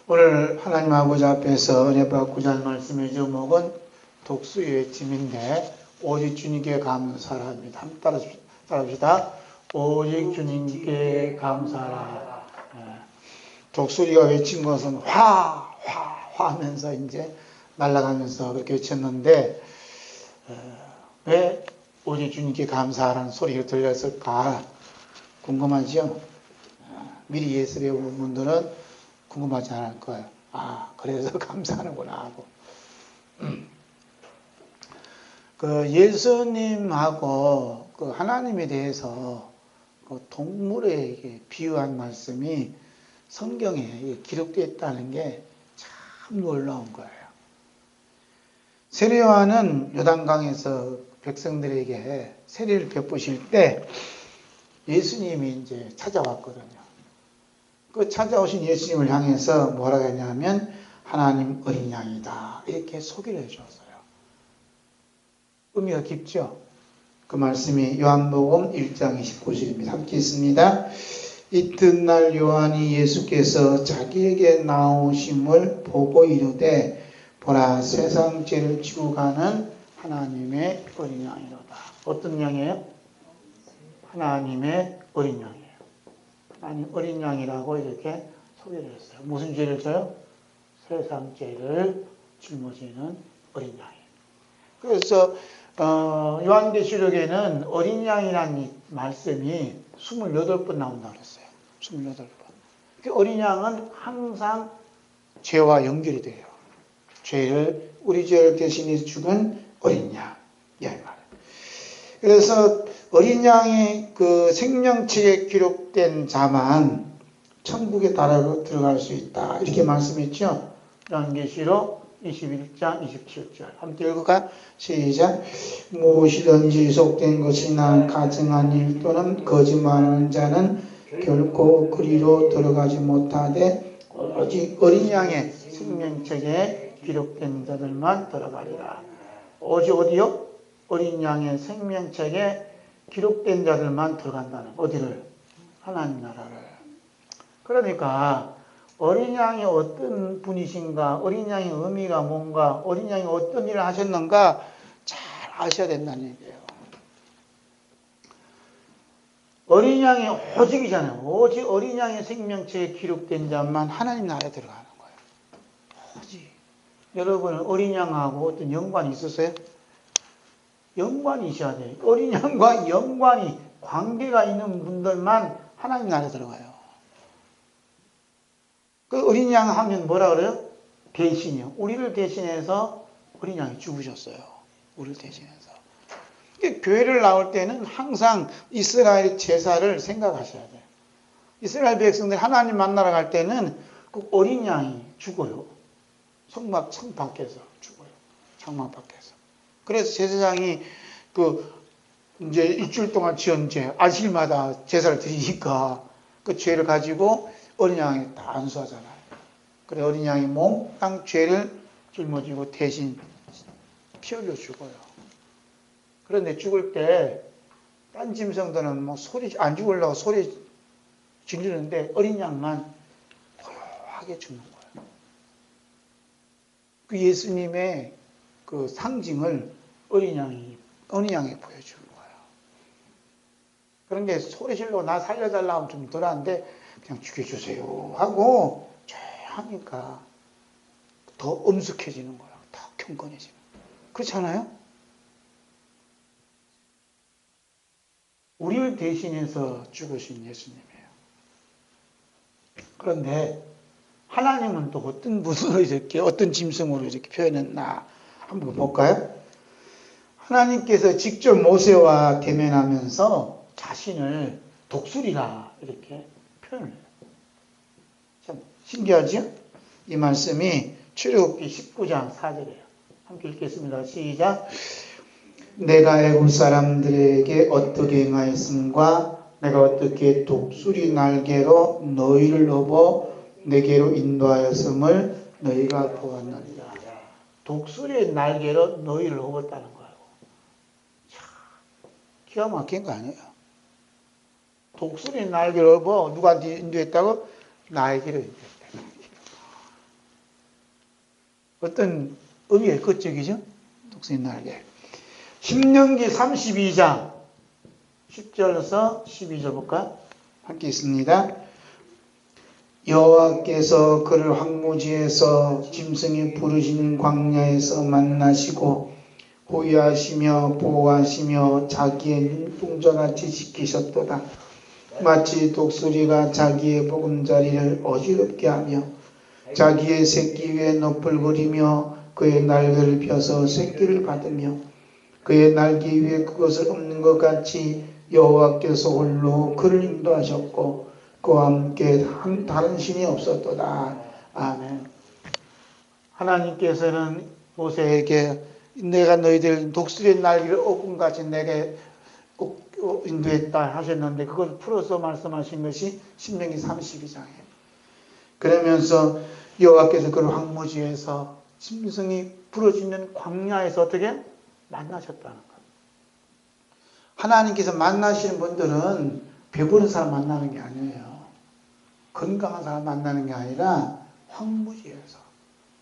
오늘 하나님 아버지 앞에서 은혜 받고자 할 말씀의 제목은 독수리 외침인데 오직 주님께 감사합니다. 한번 따라합시다. 오직 주님께 감사하라. 독수리가 외친 것은 화 하면서 이제 날아가면서 그렇게 외쳤는데 왜 오직 주님께 감사하라는 소리가 들렸을까 궁금하죠? 미리 예수 배운 분들은 궁금하지 않을 거예요. 그래서 감사하는구나 하고. 그 예수님하고 그 하나님에 대해서 그 동물에 비유한 말씀이 성경에 기록되어 있다는 게 참 놀라운 거예요. 세례요한은 요단강에서 백성들에게 세례를 베푸실 때 예수님이 이제 찾아왔거든요. 그 찾아오신 예수님을 향해서 뭐라고 했냐면 하나님 어린 양이다 이렇게 소개를 해주었어요. 의미가 깊죠? 그 말씀이 요한복음 1장 29절입니다. 함께 있습니다. 이튿날 요한이 예수께서 자기에게 나오심을 보고 이르되 보라 세상 죄를 지고 가는 하나님의 어린 양이로다. 어떤 양이에요? 하나님의 어린 양이에요. 하나님 어린 양이라고 이렇게 소개를 했어요. 무슨 죄를 져요? 세상 죄를 짊어지는 어린 양이에요. 그래서 요한계시록에는 어린 양이라는 말씀이 28번 나온다고 그랬어요. 28번. 그 어린 양은 항상 죄와 연결이 돼요. 우리 죄를 대신해 죽은 어린 양. 이 말이에요. 그래서 어린 양이 그 생명책에 기록된 자만 천국에 들어갈 수 있다. 이렇게 말씀했죠. 요한계시록 21장 27절. 함께 읽을까요? 시작. 무엇이든지 속된 것이나 가증한 일 또는 거짓말하는 자는 결코 그리로 들어가지 못하되 오직 어린 양의 생명책에 기록된 자들만 들어가리라. 오직 어디요? 어린 양의 생명책에 기록된 자들만 들어간다는 어디를? 하나님 나라를. 그러니까 어린 양이 어떤 분이신가, 어린 양의 의미가 뭔가, 어린 양이 어떤 일을 하셨는가 잘 아셔야 된다는 얘기예요. 어린 양이 오직이잖아요. 오직 어린 양의 생명체에 기록된 자만 하나님 나라에 들어가는 거예요. 오직. 여러분은 어린 양하고 어떤 연관이 있으세요? 연관이 있어야 돼요. 어린 양과 연관이, 관계가 있는 분들만 하나님 나라에 들어가요. 그 어린 양 하면 뭐라 그래요? 대신이요. 우리를 대신해서 어린 양이 죽으셨어요. 우리를 대신해서. 교회를 나올 때는 항상 이스라엘 제사를 생각하셔야 돼요. 이스라엘 백성들 하나님 만나러 갈 때는 꼭 어린 양이 죽어요. 성 밖에서 죽어요. 장막 밖에서. 그래서 제사장이 이제 일주일 동안 지은 죄, 아침마다 제사를 드리니까 그 죄를 가지고 어린 양이 다 안수하잖아요. 그래 어린 양이 몽땅 죄를 짊어지고 대신 피 흘려 죽어요. 그런데 죽을 때 딴 짐승들은 안 죽으려고 소리 지르는데 어린 양만 고요하게 죽는 거예요. 그 예수님의 그 상징을 어린 양이 보여주는 거예요. 그런데 소리 질러 나 살려달라고 하면 좀 덜한데 그냥 죽여주세요 하고 하니까 더 엄숙해지는 거예요. 더 경건해지는 거예요. 그렇잖아요? 우리를 대신해서 죽으신 예수님이에요. 그런데 하나님은 또 어떤 분으로 이렇게 어떤 짐승으로 이렇게 표현했나 한번 볼까요? 하나님께서 직접 모세와 대면하면서 자신을 독수리라 이렇게 표현해요. 참 신기하죠? 이 말씀이 출애굽기 19장 4절이에요. 함께 읽겠습니다. 시작. 내가 애굽 사람들에게 어떻게 행하였음과 내가 어떻게 독수리 날개로 너희를 업어 내게로 인도하였음을 너희가 보았느니라. 독수리의 날개로 너희를 업었다는 거예요. 참 기가 막힌 거 아니에요? 독수리 날개를 업어 누구한테 인도했다고? 나에게로 인도했다. 어떤 의미가 극적이죠? 독수리 날개. 신명기 32장 10절에서 12절 볼까? 함께 있습니다. 여호와께서 그를 황무지에서 짐승이 부르짖는 광야에서 만나시고 호위하시며 보호하시며 자기의 눈동자같이 지키셨도다. 마치 독수리가 자기의 보금자리를 어지럽게 하며 자기의 새끼 위에 너풀거리며 그의 날개를 펴서 새끼를 받으며 그의 날개 위에 그것을 엎는 것 같이 여호와께서 홀로 그를 인도하셨고 그와 함께 다른 신이 없었도다. 아멘. 하나님께서는 모세에게 내가 너희들 독수리의 날개를 엎은 같이 내게 인도했다 하셨는데 그걸 풀어서 말씀하신 것이 신명기 32장이에요. 그러면서 여호와께서 그를 황무지에서 짐승이 부러지는 광야에서 어떻게 만나셨다는 거예요. 하나님께서 만나시는 분들은 배부른 사람 만나는 게 아니에요. 건강한 사람 만나는 게 아니라 황무지에서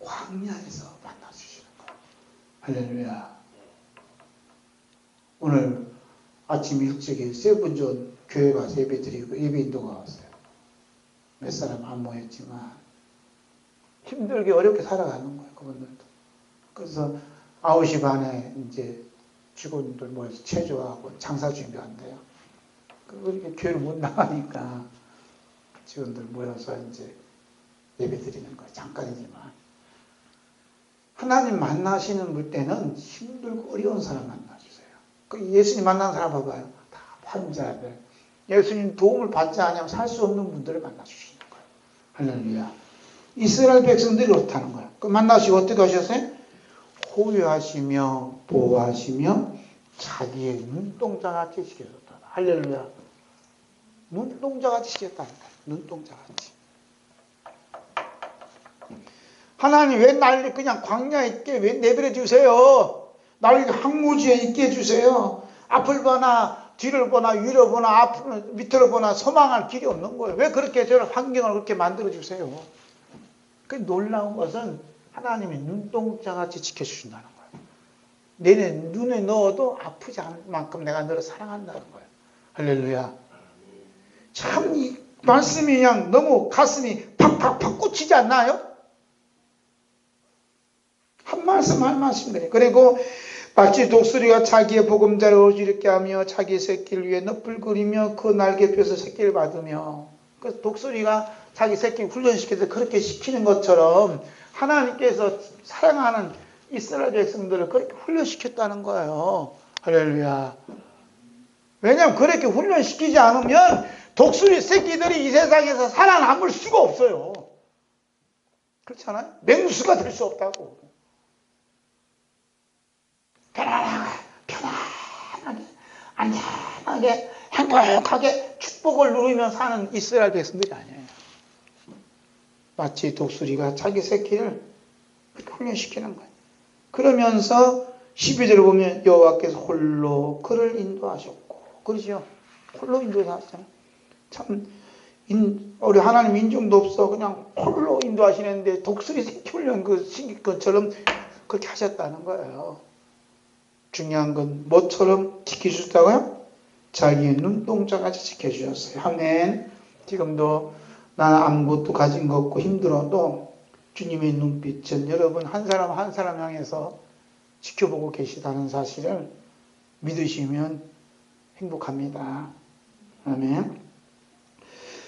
광야에서 만나주시는 거예요. 할렐루야. 오늘 아침 일찍에 세븐존 교회 가서 예배 드리고 예배 인도가 왔어요. 몇 사람 안 모였지만 힘들게 어렵게 살아가는 거예요. 그분들도. 그래서 9시 반에 이제 직원들 모여서 체조하고 장사 준비한대요. 그리고 이렇게 교회를 못 나가니까 직원들 모여서 이제 예배 드리는 거예요. 잠깐이지만. 하나님 만나시는 분 때는 힘들고 어려운 사람 만나주세요. 그 예수님 만나는 사람 봐봐요. 다 환자들. 예수님 도움을 받지 않으면 살 수 없는 분들을 만나주시는 거예요. 할렐루야. 이스라엘 백성들이 그렇다는 거예요. 그 만나시고 어떻게 하셨어요? 호위하시며 보호하시며 자기의 눈동자같이 지켜줬다. 할렐루야. 눈동자같이 지켰다는 거예요. 눈동자같이. 하나님 왜 날 그냥 광야에 있게 왜 내버려 주세요? 날 황무지에 있게 해주세요. 앞을 보나 뒤를 보나 위로 보나 밑으로 보나 소망할 길이 없는 거예요. 왜 그렇게 저런 환경을 그렇게 만들어 주세요? 그 놀라운 것은 하나님이 눈동자같이 지켜주신다는 거예요. 내 눈에 넣어도 아프지 않을 만큼 내가 너를 사랑한다는 거예요. 할렐루야. 참 이 말씀이 그냥 너무 가슴이 팍팍팍 꽂히지 않나요? 한 말씀 한 말씀 그래. 그리고 마치 독수리가 자기의 보금자를 어지럽게 하며 자기 새끼를 위해 너풀거리며 그 날개 펴서 새끼를 받으며 그 독수리가 자기 새끼 훈련시켜서 그렇게 시키는 것처럼 하나님께서 사랑하는 이스라엘 백성들을 그렇게 훈련시켰다는 거예요. 할렐루야. 왜냐하면 그렇게 훈련시키지 않으면 독수리 새끼들이 이 세상에서 살아남을 수가 없어요. 그렇잖아요? 맹수가 될 수 없다고. 편안하게, 안전하게, 행복하게 축복을 누리며 사는 이스라엘 백성들이 아니에요. 마치 독수리가 자기 새끼를 그렇게 훈련시키는 거예요. 그러면서 12절을 보면 여호와께서 홀로 그를 인도하셨고, 그러죠? 홀로 인도하셨잖아요. 참, 우리 하나님 인정도 없어. 그냥 홀로 인도하시는데 독수리 새끼 훈련 것처럼 그렇게 하셨다는 거예요. 중요한 건 뭐처럼 지켜주셨다고요? 자기의 눈동자같이 지켜주셨어요. 아멘. 지금도 나는 아무것도 가진 거 없고 힘들어도 주님의 눈빛은 여러분 한 사람 한 사람 향해서 지켜보고 계시다는 사실을 믿으시면 행복합니다. 아멘.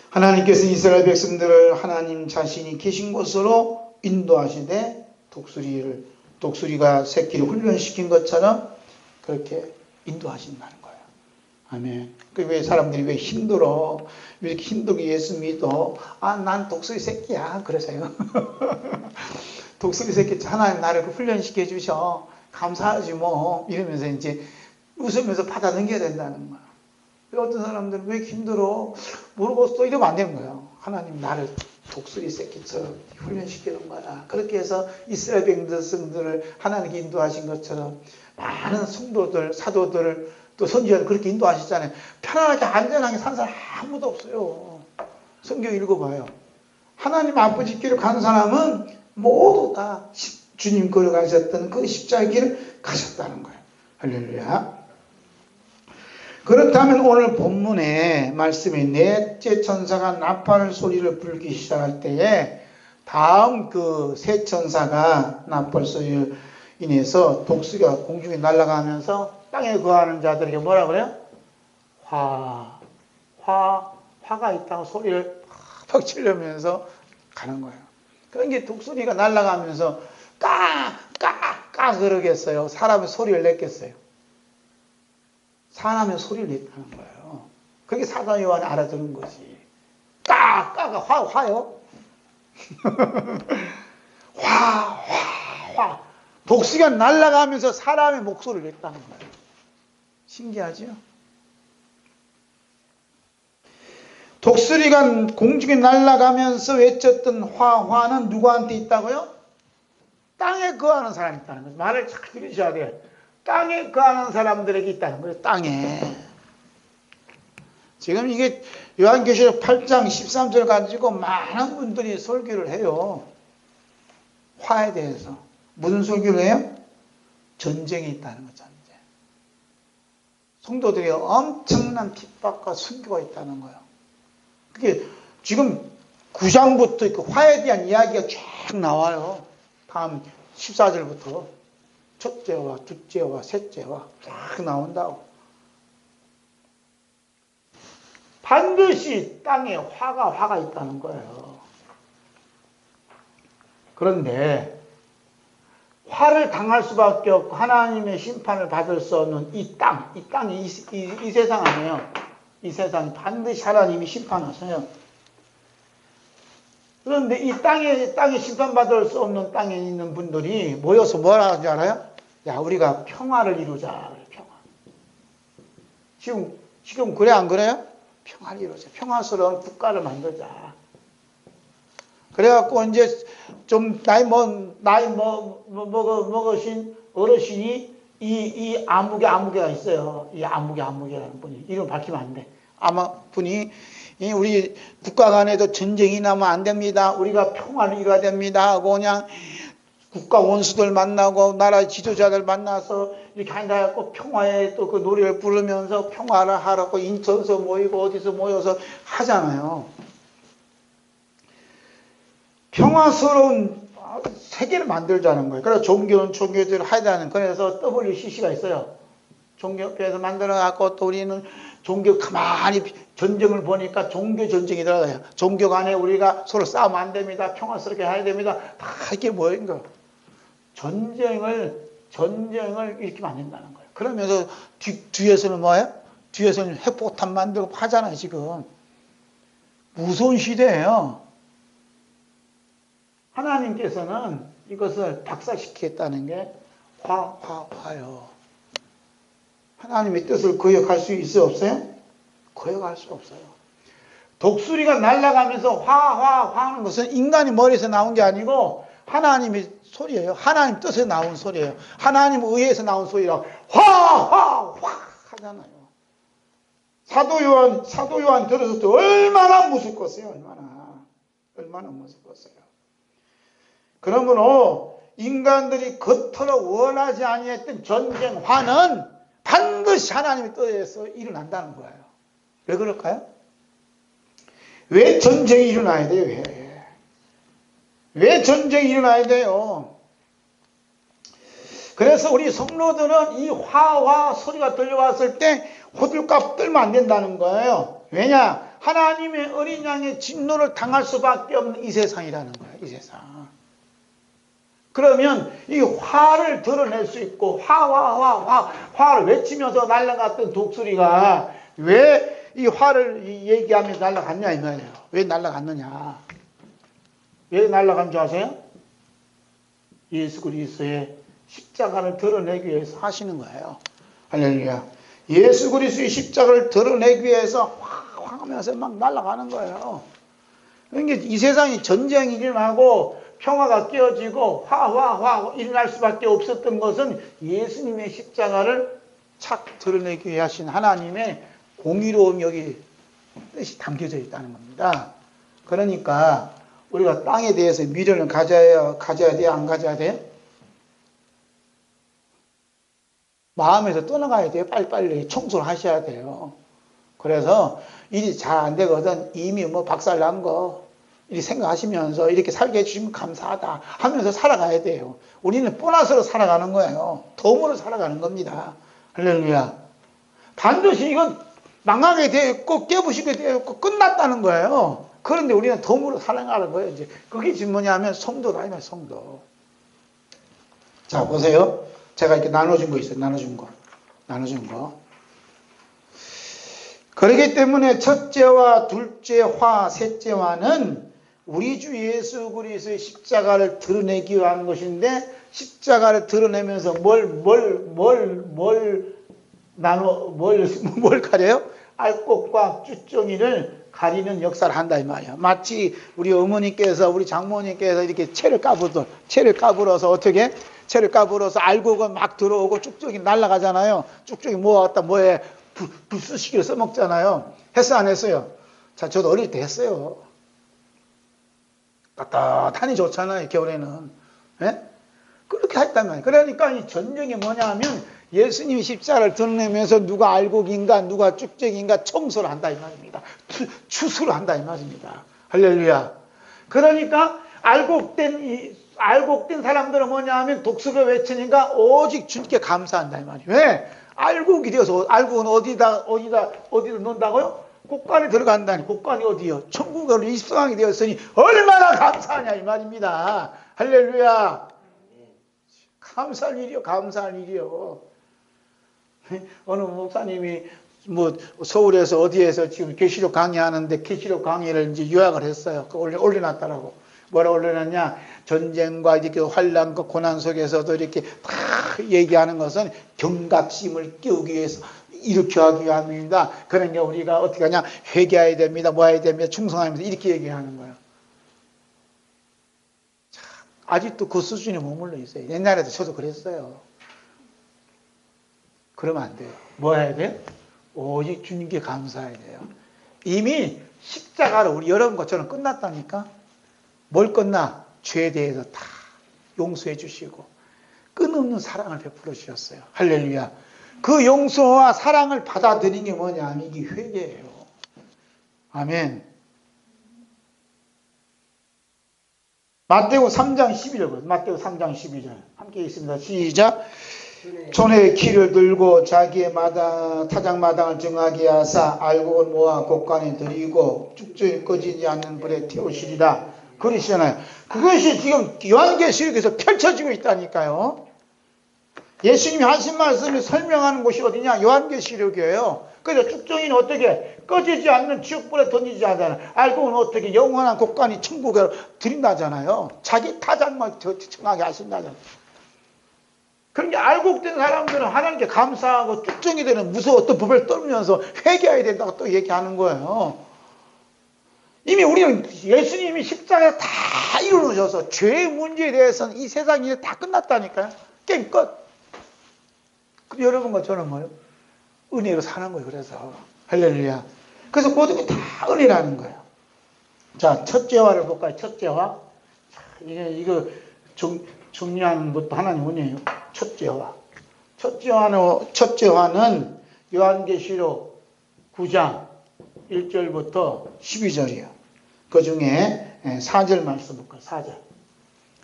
하나님께서 이스라엘 백성들을 하나님 자신이 계신 곳으로 인도하시되 독수리가 새끼를 훈련시킨 것처럼 그렇게 인도하신다는 거예요. 아멘. 왜 사람들이 왜 힘들어? 왜 이렇게 힘들게 예수 믿어? 아, 난 독수리 새끼야. 그러세요. 독수리 새끼 하나님 나를 훈련시켜 주셔. 감사하지 뭐. 이러면서 이제 웃으면서 받아 넘겨야 된다는 거야. 어떤 사람들은 왜 힘들어? 모르겠어. 이러면 안 되는 거예요. 하나님 나를 독수리 새끼처럼 훈련시키는 거야. 그렇게 해서 이스라엘 백성들을 하나님께 인도하신 것처럼 많은 성도들, 사도들을 또 선지자를 그렇게 인도하시잖아요. 편안하게 안전하게 산 사람 아무도 없어요. 성경 읽어봐요. 하나님 아버지 길을 간 사람은 모두 다 주님 걸어가셨던 그 십자가의 길을 가셨다는 거예요. 할렐루야. 그렇다면 오늘 본문의 말씀에 넷째 천사가 나팔 소리를 불기 시작할 때에 다음 그 세 천사가 나팔 소리를 인해서 독수리가 공중에 날아가면서 땅에 거하는 자들에게 뭐라 그래요? 화가 있다고 소리를 팍팍 치려면서 가는 거예요. 그러니까 독수리가 날아가면서 까 그러겠어요? 사람의 소리를 냈겠어요? 사람의 소리를 냈다는 거예요. 그게 사도 요한이 알아듣는 거지. 까가 화요? 화. 독수리가 날아가면서 사람의 목소리를 냈다는 거예요. 신기하죠? 독수리가 공중에 날아가면서 외쳤던 화는 누구한테 있다고요? 땅에 거하는 사람이 있다는 거예요. 말을 잘 들으셔야 돼요. 땅에 거하는 사람들에게 있다는 거예요. 땅에. 지금 이게 요한계시록 8장 13절 가지고 많은 분들이 설교를 해요. 화에 대해서. 무슨 설교를 해요? 전쟁이 있다는 거, 전쟁. 성도들이 엄청난 핍박과 순교가 있다는 거예요. 그게 지금 9장부터 그 화에 대한 이야기가 쫙 나와요. 다음 14절부터. 첫째와 둘째와 셋째와 쫙 나온다고. 반드시 땅에 화가 있다는 거예요. 그런데 화를 당할 수밖에 없고 하나님의 심판을 받을 수 없는 이 땅이 이 세상 아니에요. 이 세상이 반드시 하나님이 심판하세요. 그런데 이 땅에 심판받을 수 없는 땅에 있는 분들이 모여서 뭐라 하는지 알아요? 야, 우리가 평화를 이루자. 평화. 지금 그래 안 그래요? 평화를 이루자. 평화스러운 국가를 만들자. 그래갖고 이제 좀 나이 먹으신 어르신이 이 아무개가 있어요. 이 아무개라는 분이. 이름 밝히면 안 돼. 아마 분이 우리 국가 간에도 전쟁이 나면 안 됩니다. 우리가 평화를 이뤄야 됩니다. 하고 그냥 국가 원수들 만나고 나라 지도자들 만나서 이렇게 앉아갖고 평화에 또 그 노래를 부르면서 평화를 하라고 인천에서 모이고 어디서 모여서 하잖아요. 평화스러운 세계를 만들자는 거예요. 그래서 종교는 종교대로 하자는. 그래서 WCC가 있어요. 종교에서 만들어갖고 또 우리는 종교 가만히 전쟁을 보니까 종교 전쟁이 들어가요. 종교 간에 우리가 서로 싸우면 안 됩니다. 평화스럽게 해야 됩니다. 다 이게 뭐인 거. 전쟁을 이렇게 만든다는 거예요. 그러면서 뒤에서는 뭐예요? 뒤에서는 핵폭탄 만들고 하잖아요, 지금. 무서운 시대예요. 하나님께서는 이것을 박살시키겠다는 게 화요. 하나님의 뜻을 거역할 수 있어요, 없어요? 거역할 수 없어요. 독수리가 날아가면서 하는 것은 인간이 머리에서 나온 게 아니고 하나님의 소리예요. 하나님 뜻에서 나온 소리예요. 하나님 의에서 나온 소리라 화 하잖아요. 사도 요한 들었을 때 얼마나 무섭겠어요. 얼마나 무섭겠어요. 그러므로 인간들이 겉으로 원하지 아니했던 전쟁 화는 반드시 하나님의 뜻에서 일어난다는 거예요. 왜 그럴까요? 왜 전쟁이 일어나야 돼요? 왜 전쟁이 일어나야 돼요? 그래서 우리 성도들은 이 화와 소리가 들려왔을 때 호들갑 떨면 안 된다는 거예요. 왜냐? 하나님의 어린 양의 진노를 당할 수밖에 없는 이 세상이라는 거예요. 이 세상. 그러면 이 화를 드러낼 수 있고 화를 외치면서 날아갔던 독수리가 왜 이 화를 얘기하면서 날아갔냐 이 말이에요. 왜 날아갔느냐? 왜 날아간 줄 아세요? 예수 그리스도의 십자가를 드러내기 위해서 하시는 거예요. 할렐루야. 예수 그리스도의 십자가를 드러내기 위해서 확 하면서 막 날아가는 거예요. 그러니까 이 세상이 전쟁이 일어나고 평화가 깨어지고 화 일어날 수밖에 없었던 것은 예수님의 십자가를 착 드러내기 위해 하신 하나님의 공의로움 여기 뜻이 담겨져 있다는 겁니다. 그러니까 우리가 땅에 대해서 미련을 가져야 돼요? 안 가져야 돼요? 마음에서 떠나가야 돼요. 빨리빨리 청소를 하셔야 돼요. 그래서 일이 잘 안 되거든. 이미 뭐 박살 난 거 이렇게 생각하시면서 이렇게 살게 해주시면 감사하다 하면서 살아가야 돼요. 우리는 보너스로 살아가는 거예요. 덤으로 살아가는 겁니다. 할렐루야. 반드시 이건 망하게 되어 있고 깨부시게 되어 있고 끝났다는 거예요. 그런데 우리는 덤으로 살아가는 거예요. 이제 그게 지금 뭐냐면 성도다, 이 말, 성도. 자, 보세요. 제가 이렇게 나눠준 거 있어요. 나눠준 거. 그렇기 때문에 첫째와 둘째화, 셋째화는 우리 주 예수 그리스도의 십자가를 드러내기 위한 것인데, 십자가를 드러내면서 뭘 가려요? 알곡과 쭈쩡이를 가리는 역사를 한다 이 말이야. 마치 우리 어머니께서, 우리 장모님께서 이렇게 채를 까불어서 어떻게? 채를 까불어서 알곡은 막 들어오고 쭈쩡이 날아가잖아요. 쭈쩡이 모아갖다 뭐해? 불쑤시기로 써먹잖아요. 했어 안 했어요? 자, 저도 어릴 때 했어요. 따뜻하니 좋잖아요, 겨울에는. 예? 그렇게 했단 말이에요. 그러니까 이 전쟁이 뭐냐 하면 예수님이 십자가를 드러내면서 누가 알곡인가 누가 쭉쟁인가 청소를 한다 이 말입니다. 추수를 한다 이 말입니다. 할렐루야. 그러니까 알곡된 사람들은 뭐냐 하면 독수를 외치니까 오직 주님께 감사한다 이 말이에요. 왜? 알곡이 되어서, 알곡은 어디다 놓는다고요? 곡간에 들어간다니. 곡간이 어디요? 천국으로 입성하게 되었으니 얼마나 감사하냐 이 말입니다. 할렐루야. 감사할 일이요. 어느 목사님이 뭐 서울에서 어디에서 지금 계시록 강의하는데 계시록 강의를 이제 요약을 했어요. 올려놨더라고. 뭐라 올려놨냐? 전쟁과 이렇게 환란과 고난 속에서도 이렇게 다 얘기하는 것은 경각심을 깨우기 위해서 이렇게 하기 위함입니다. 그러니까 우리가 어떻게 하냐? 회개해야 됩니다. 뭐 해야 됩니다. 충성하면서 이렇게 얘기하는 거예요. 아직도 그 수준에 머물러 있어요. 옛날에도 저도 그랬어요. 그러면 안 돼요. 뭐 해야 돼요? 오직 주님께 감사해야 돼요. 이미 십자가로 우리 여러분 것처럼 끝났다니까. 뭘 끝나? 죄에 대해서 다 용서해 주시고 끊임없는 사랑을 베풀어 주셨어요. 할렐루야. 그 용서와 사랑을 받아들인 게 뭐냐? 이게 회개예요. 아멘. 마태오 3장 11절. 마태오 3장 12절. 함께 있습니다. 시작. 손에 키를 들고 자기의 타작마당을 정하게 하사 알곡을 모아 곡간에 들이고 쭉쭉 꺼지지 않는 불에 태우시리라. 그러시잖아요. 그것이 지금 요한계시록에서 펼쳐지고 있다니까요. 예수님이 하신 말씀을 설명하는 곳이 어디냐? 요한계시록이에요. 그래서 쭉정이는 어떻게 꺼지지 않는 지옥불에 던지지 않잖아요. 알곡은 어떻게 영원한 곡간이 천국에 드린다잖아요. 자기 타작만 정하게 하신다잖아요. 그러니까 알곡된 사람들은 하나님께 감사하고 쭉정이 되는 무서웠던 법을 떨면서 회개해야 된다고 또 얘기하는 거예요. 이미 우리는 예수님이 십자가에 다 이루어져서 죄의 문제에 대해서는 이 세상이 이제 다 끝났다니까요. 게임 끝. 그럼 여러분과 저는 뭐예요? 은혜로 사는 거예요. 그래서 할렐루야. 그래서 모든 게 다 은혜라는 거예요. 자, 첫째화를 볼까요? 첫째화. 이거 정리하는 것도 하나님 은혜예요. 첫째화. 첫째화는 요한계시록 9장 1절부터 12절이에요. 그 중에 4절 말씀 볼까요? 4절.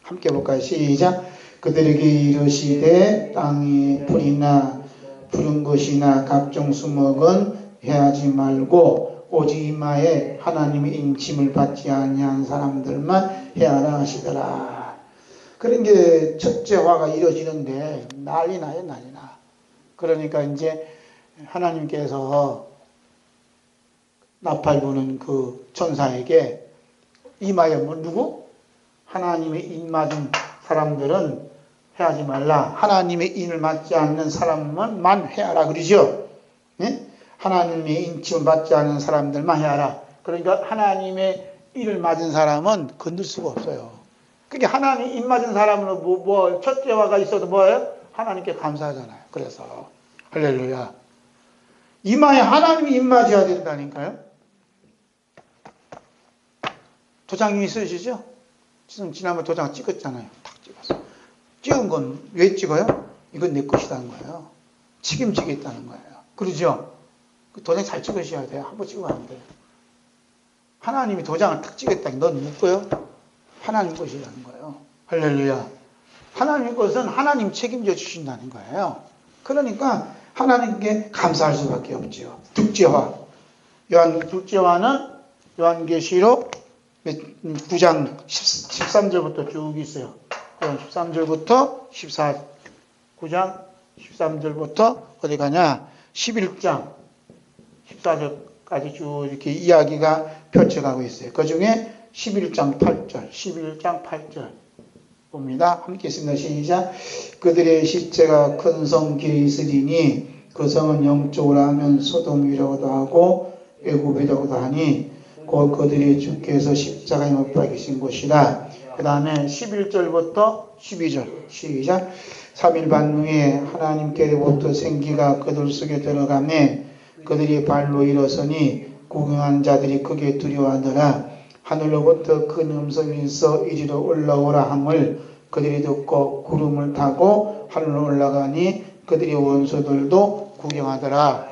함께 볼까요? 시작. 그들에게 이르시되 땅에 풀이나 푸른 것이나 각종 수목은 해하지 말고 오직 이마에 하나님의 인침을 받지 아니한 사람들만 해하라 하시더라. 그런 게 첫째화가 이루어지는데 난리 나요. 그러니까 이제 하나님께서 나팔 부는 그 천사에게 이마에 누구? 하나님의 인 맞은 사람들은 해하지 말라. 하나님의 인을 맞지 않는 사람만 해하라. 그러죠? 네? 하나님의 인침을 받지 않는 사람들만 해하라. 그러니까 하나님의 인을 맞은 사람은 건들 수가 없어요. 그게 하나님 인 맞은 사람은 첫째화가 있어도 뭐예요? 하나님께 감사하잖아요. 그래서 할렐루야. 이마에 하나님이 입맞아야 된다니까요. 도장이 있으시죠? 지난번 도장 찍었잖아요. 탁 찍었어. 찍은 건 왜 찍어요? 이건 내 것이라는 거예요. 책임지겠다는 거예요. 그러죠? 도장 잘 찍으셔야 돼요. 한 번 찍으면 안 돼요. 하나님이 도장을 탁 찍었다니 넌 묻고요. 하나님 것이라는 거예요. 할렐루야. 하나님 것은 하나님 책임져 주신다는 거예요. 그러니까 하나님께 감사할 수밖에 없죠. 둘째화. 둘째화는 요한계시록 9장 13절부터 쭉 있어요. 13절부터 9장 13절부터 어디 가냐? 11장 14절까지 쭉 이렇게 이야기가 펼쳐가고 있어요. 그 중에 11장 8절 봅니다. 함께 있습니다. 시작. 그들의 시체가 큰 성 길에 있으리니 그 성은 영적으로 하면 소돔이라고도 하고 애굽이라고도 하니 곧 그들이 주께서 십자가에 못 박히신 곳이라. 그 다음에 11절부터 12절 시작. 3일 반 후에 하나님께로부터 생기가 그들 속에 들어가매 그들이 발로 일어서니 구경한 자들이 크게 두려워하더라. 하늘로부터 큰 음성이 있어 이리로 올라오라 함을 그들이 듣고 구름을 타고 하늘로 올라가니 그들의 원수들도 구경하더라.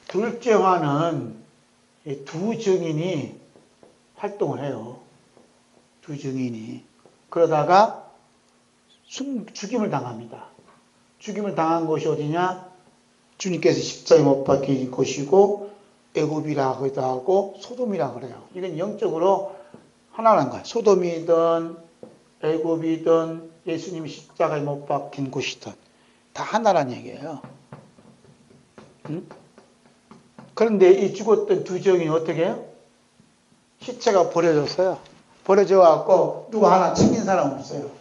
둘째 화는 두 증인이 활동을 해요. 두 증인이. 그러다가 죽임을 당합니다. 죽임을 당한 곳이 어디냐? 주님께서 십자가에 못 박힌 곳이고 애굽이라고도 하고 소돔이라 그래요. 이건 영적으로 하나라는 거예요. 소돔이든 애굽이든 예수님이 십자가에 못 박힌 곳이든 다 하나란 얘기예요. 응? 그런데 이 죽었던 두 증인이 어떻게 해요? 시체가 버려졌어요. 버려져 갖고 누구 하나 챙긴 사람 없어요.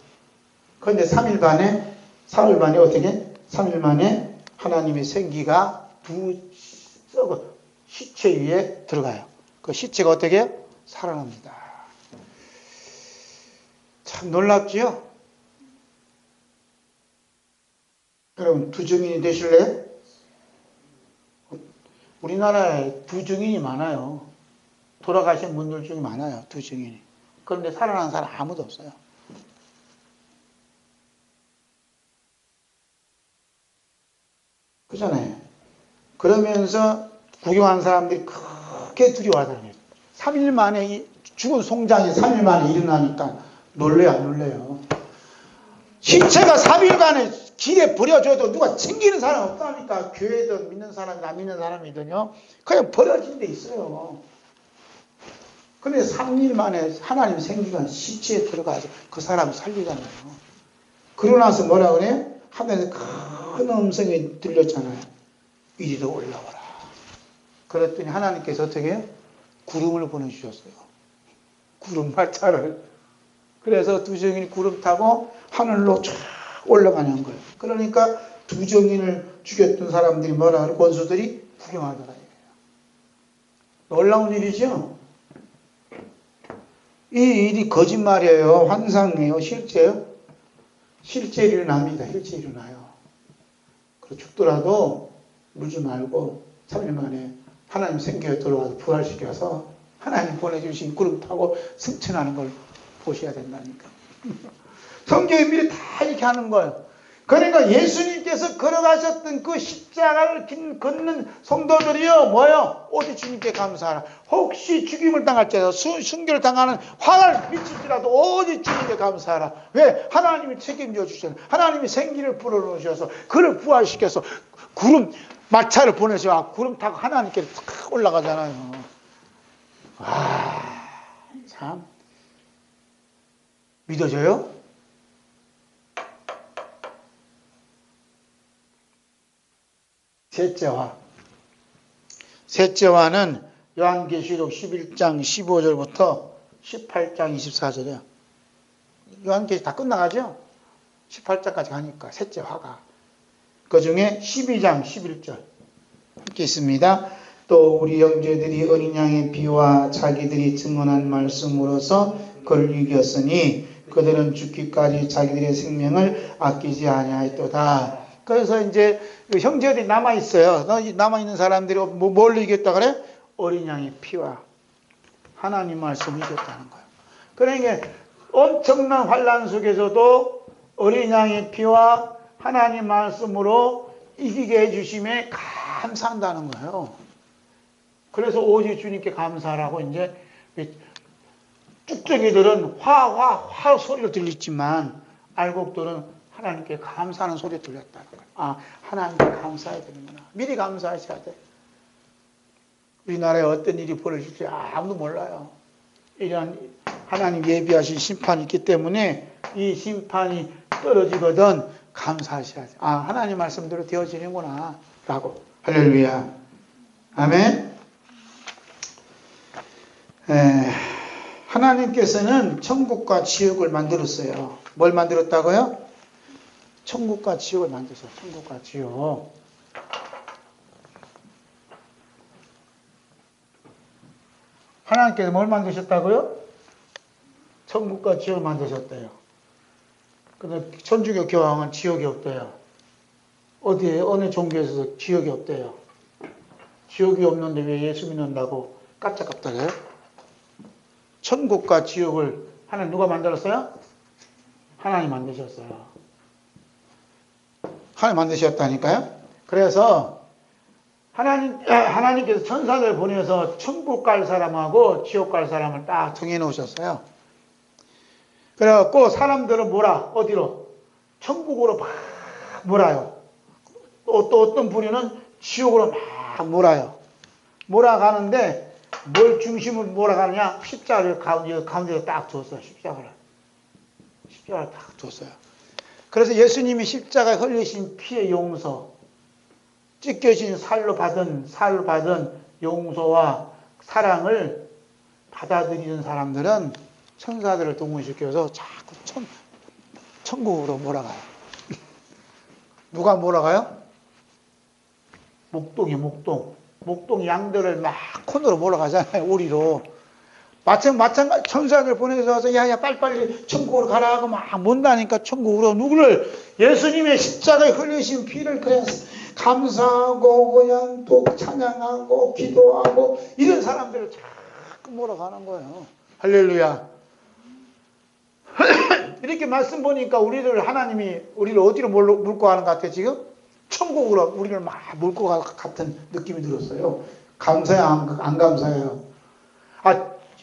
그런데 3일 만에 어떻게? 3일 만에 하나님의 생기가 두 시체 위에 들어가요. 그 시체가 어떻게 해요? 살아납니다. 참 놀랍지요? 여러분 두 증인이 되실래요? 우리나라에 두 증인이 많아요. 돌아가신 분들 중에 많아요. 두 증인이. 그런데 살아난 사람 아무도 없어요. 그잖아요. 그러면서 구경한 사람들이 크게 두려워하더라고요. 3일 만에 죽은 송장이 3일 만에 일어나니까 놀래요, 안 놀래요? 시체가 3일간에 길에 버려져도 누가 챙기는 사람 없다니까. 교회든 믿는 사람이 안 믿는 사람이든요. 그냥 버려진 데 있어요. 그런데 3일 만에 하나님 생기가 시체에 들어가서 그 사람 살리잖아요. 그러고 나서 뭐라 그래요? 하늘에서 큰 음성이 들렸잖아요. 이리로 올라오라. 그랬더니 하나님께서 어떻게 해요? 구름을 보내주셨어요. 구름 말차를. 그래서 두 증인이 구름 타고 하늘로 쫙 올라가는 거예요. 그러니까 두 증인을 죽였던 사람들이 뭐라 그래요? 권수들이 구경하더라. 놀라운 일이죠? 이 일이 거짓말이에요. 환상이에요. 실제요? 실제 일어납니다. 실제 일어나요. 그리고 죽더라도 울지 말고 3일 만에 하나님 생겨에 들어와서 부활시켜서 하나님 보내주신 구름 타고 승천하는 걸 보셔야 된다니까. 성경에 미리 다 이렇게 하는 거예요. 그러니까 예수님께서 걸어가셨던 그 십자가를 걷는 성도들이요, 뭐요? 오직 주님께 감사하라. 혹시 죽임을 당할지라도, 순교를 당하는 화를 미칠지라도 오직 주님께 감사하라. 왜? 하나님이 책임져 주셨어요. 하나님이 생기를 불어넣으셔서 그를 부활시켜서 구름, 마차를 보내셔. 구름 타고 하나님께 탁 올라가잖아요. 와, 참. 믿어져요? 셋째 화는 요한계시록 11장 15절부터 18장 24절이에요. 요한계시록 다 끝나가죠? 18장까지 가니까 셋째 화가. 그 중에 12장 11절 함께 있습니다. 또 우리 형제들이 어린 양의 피와 자기들이 증언한 말씀으로서 그를 이겼으니 그들은 죽기까지 자기들의 생명을 아끼지 아니하였도다. 그래서 이제 형제들이 남아있어요. 남아있는 사람들이 뭘 이겼다 그래? 어린 양의 피와 하나님 말씀을 이겼다는 거예요. 그러니까 엄청난 환란 속에서도 어린 양의 피와 하나님 말씀으로 이기게 해주심에 감사한다는 거예요. 그래서 오직 주님께 감사하라고 이제 쭉쭉이들은 화 소리로 들리지만 알곡들은 하나님께 감사하는 소리 들렸다는 거예요. 아, 하나님께 감사해야 되는구나. 미리 감사하셔야 돼. 우리나라에 어떤 일이 벌어질지 아무도 몰라요. 이런 하나님 예비하신 심판이 있기 때문에 이 심판이 떨어지거든 감사하셔야 돼. 아, 하나님 말씀대로 되어지는구나 라고. 할렐루야. 아멘. 하나님께서는 천국과 지옥을 만들었어요. 뭘 만들었다고요? 천국과 지옥을 만드셨어요. 천국과 지옥. 하나님께서 뭘 만드셨다고요? 천국과 지옥을 만드셨대요. 근데 천주교 교황은 지옥이 없대요. 어디에 어느 종교에서 지옥이 없대요. 지옥이 없는데 왜 예수 믿는다고 깜짝깜짝해요? 천국과 지옥을 하나님 누가 만들었어요? 하나님 만드셨어요. 하나님 만드셨다니까요. 그래서 하나님께서 천사를 보내서 천국 갈 사람하고 지옥 갈 사람을 딱 정해 놓으셨어요. 그래갖고 사람들은 어디로? 천국으로 막 몰아요. 또 어떤 부류는 지옥으로 막 몰아요. 몰아가는데 뭘 중심으로 몰아가느냐? 십자가를 가운데에 딱 줬어요. 십자가를 딱 줬어요. 그래서 예수님이 십자가에 흘리신 피의 용서, 찢겨진 살로 받은 용서와 사랑을 받아들이는 사람들은 천사들을 동원시켜서 자꾸 천국으로 몰아가요. 누가 몰아가요? 목동 양들을 막 콘으로 몰아가잖아요. 우리로. 마찬가지 천사들 보내서 야야 빨리빨리 천국으로 가라 하고 막 문다니까 천국으로 누구를 예수님의 십자가에 흘리신 피를 그냥 감사하고 그냥 또 찬양하고 기도하고 이런 사람들을 자꾸 몰아가는 거예요. 할렐루야. 이렇게 말씀 보니까 하나님이 우리를 어디로 몰고 가는 것 같아요 지금? 천국으로 우리를 막 몰고 갈 것 같은 느낌이 들었어요. 감사해요? 안 감사해요?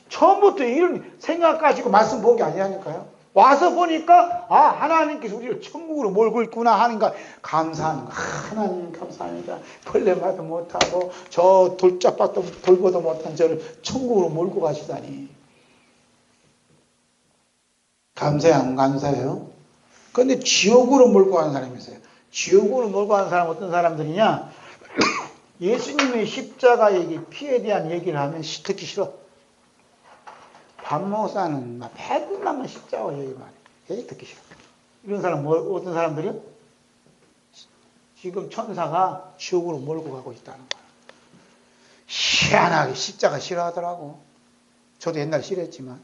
처음부터 이런 생각 가지고 말씀 본 게 아니라니까요. 와서 보니까 하나님께서 우리를 천국으로 몰고 있구나 하니까 감사하는 거야. 하나님 감사합니다. 벌레마도 못하고 저 돌짝밭도 돌보도 못한 저를 천국으로 몰고 가시다니. 감사해요? 안 감사해요? 그런데 지옥으로 몰고 가는 사람이 있어요. 지옥으로 몰고 가는 사람은 어떤 사람들이냐? 예수님의 십자가 피에 대한 얘기를 하면 듣기 싫어. 반모사는 막 배들만 십자가 얘기만 해. 듣기 싫어. 이런 사람 어떤 사람들이요? 지금 천사가 지옥으로 몰고 가고 있다는 거야. 희한하게 십자가 싫어하더라고. 저도 옛날에 싫어했지만.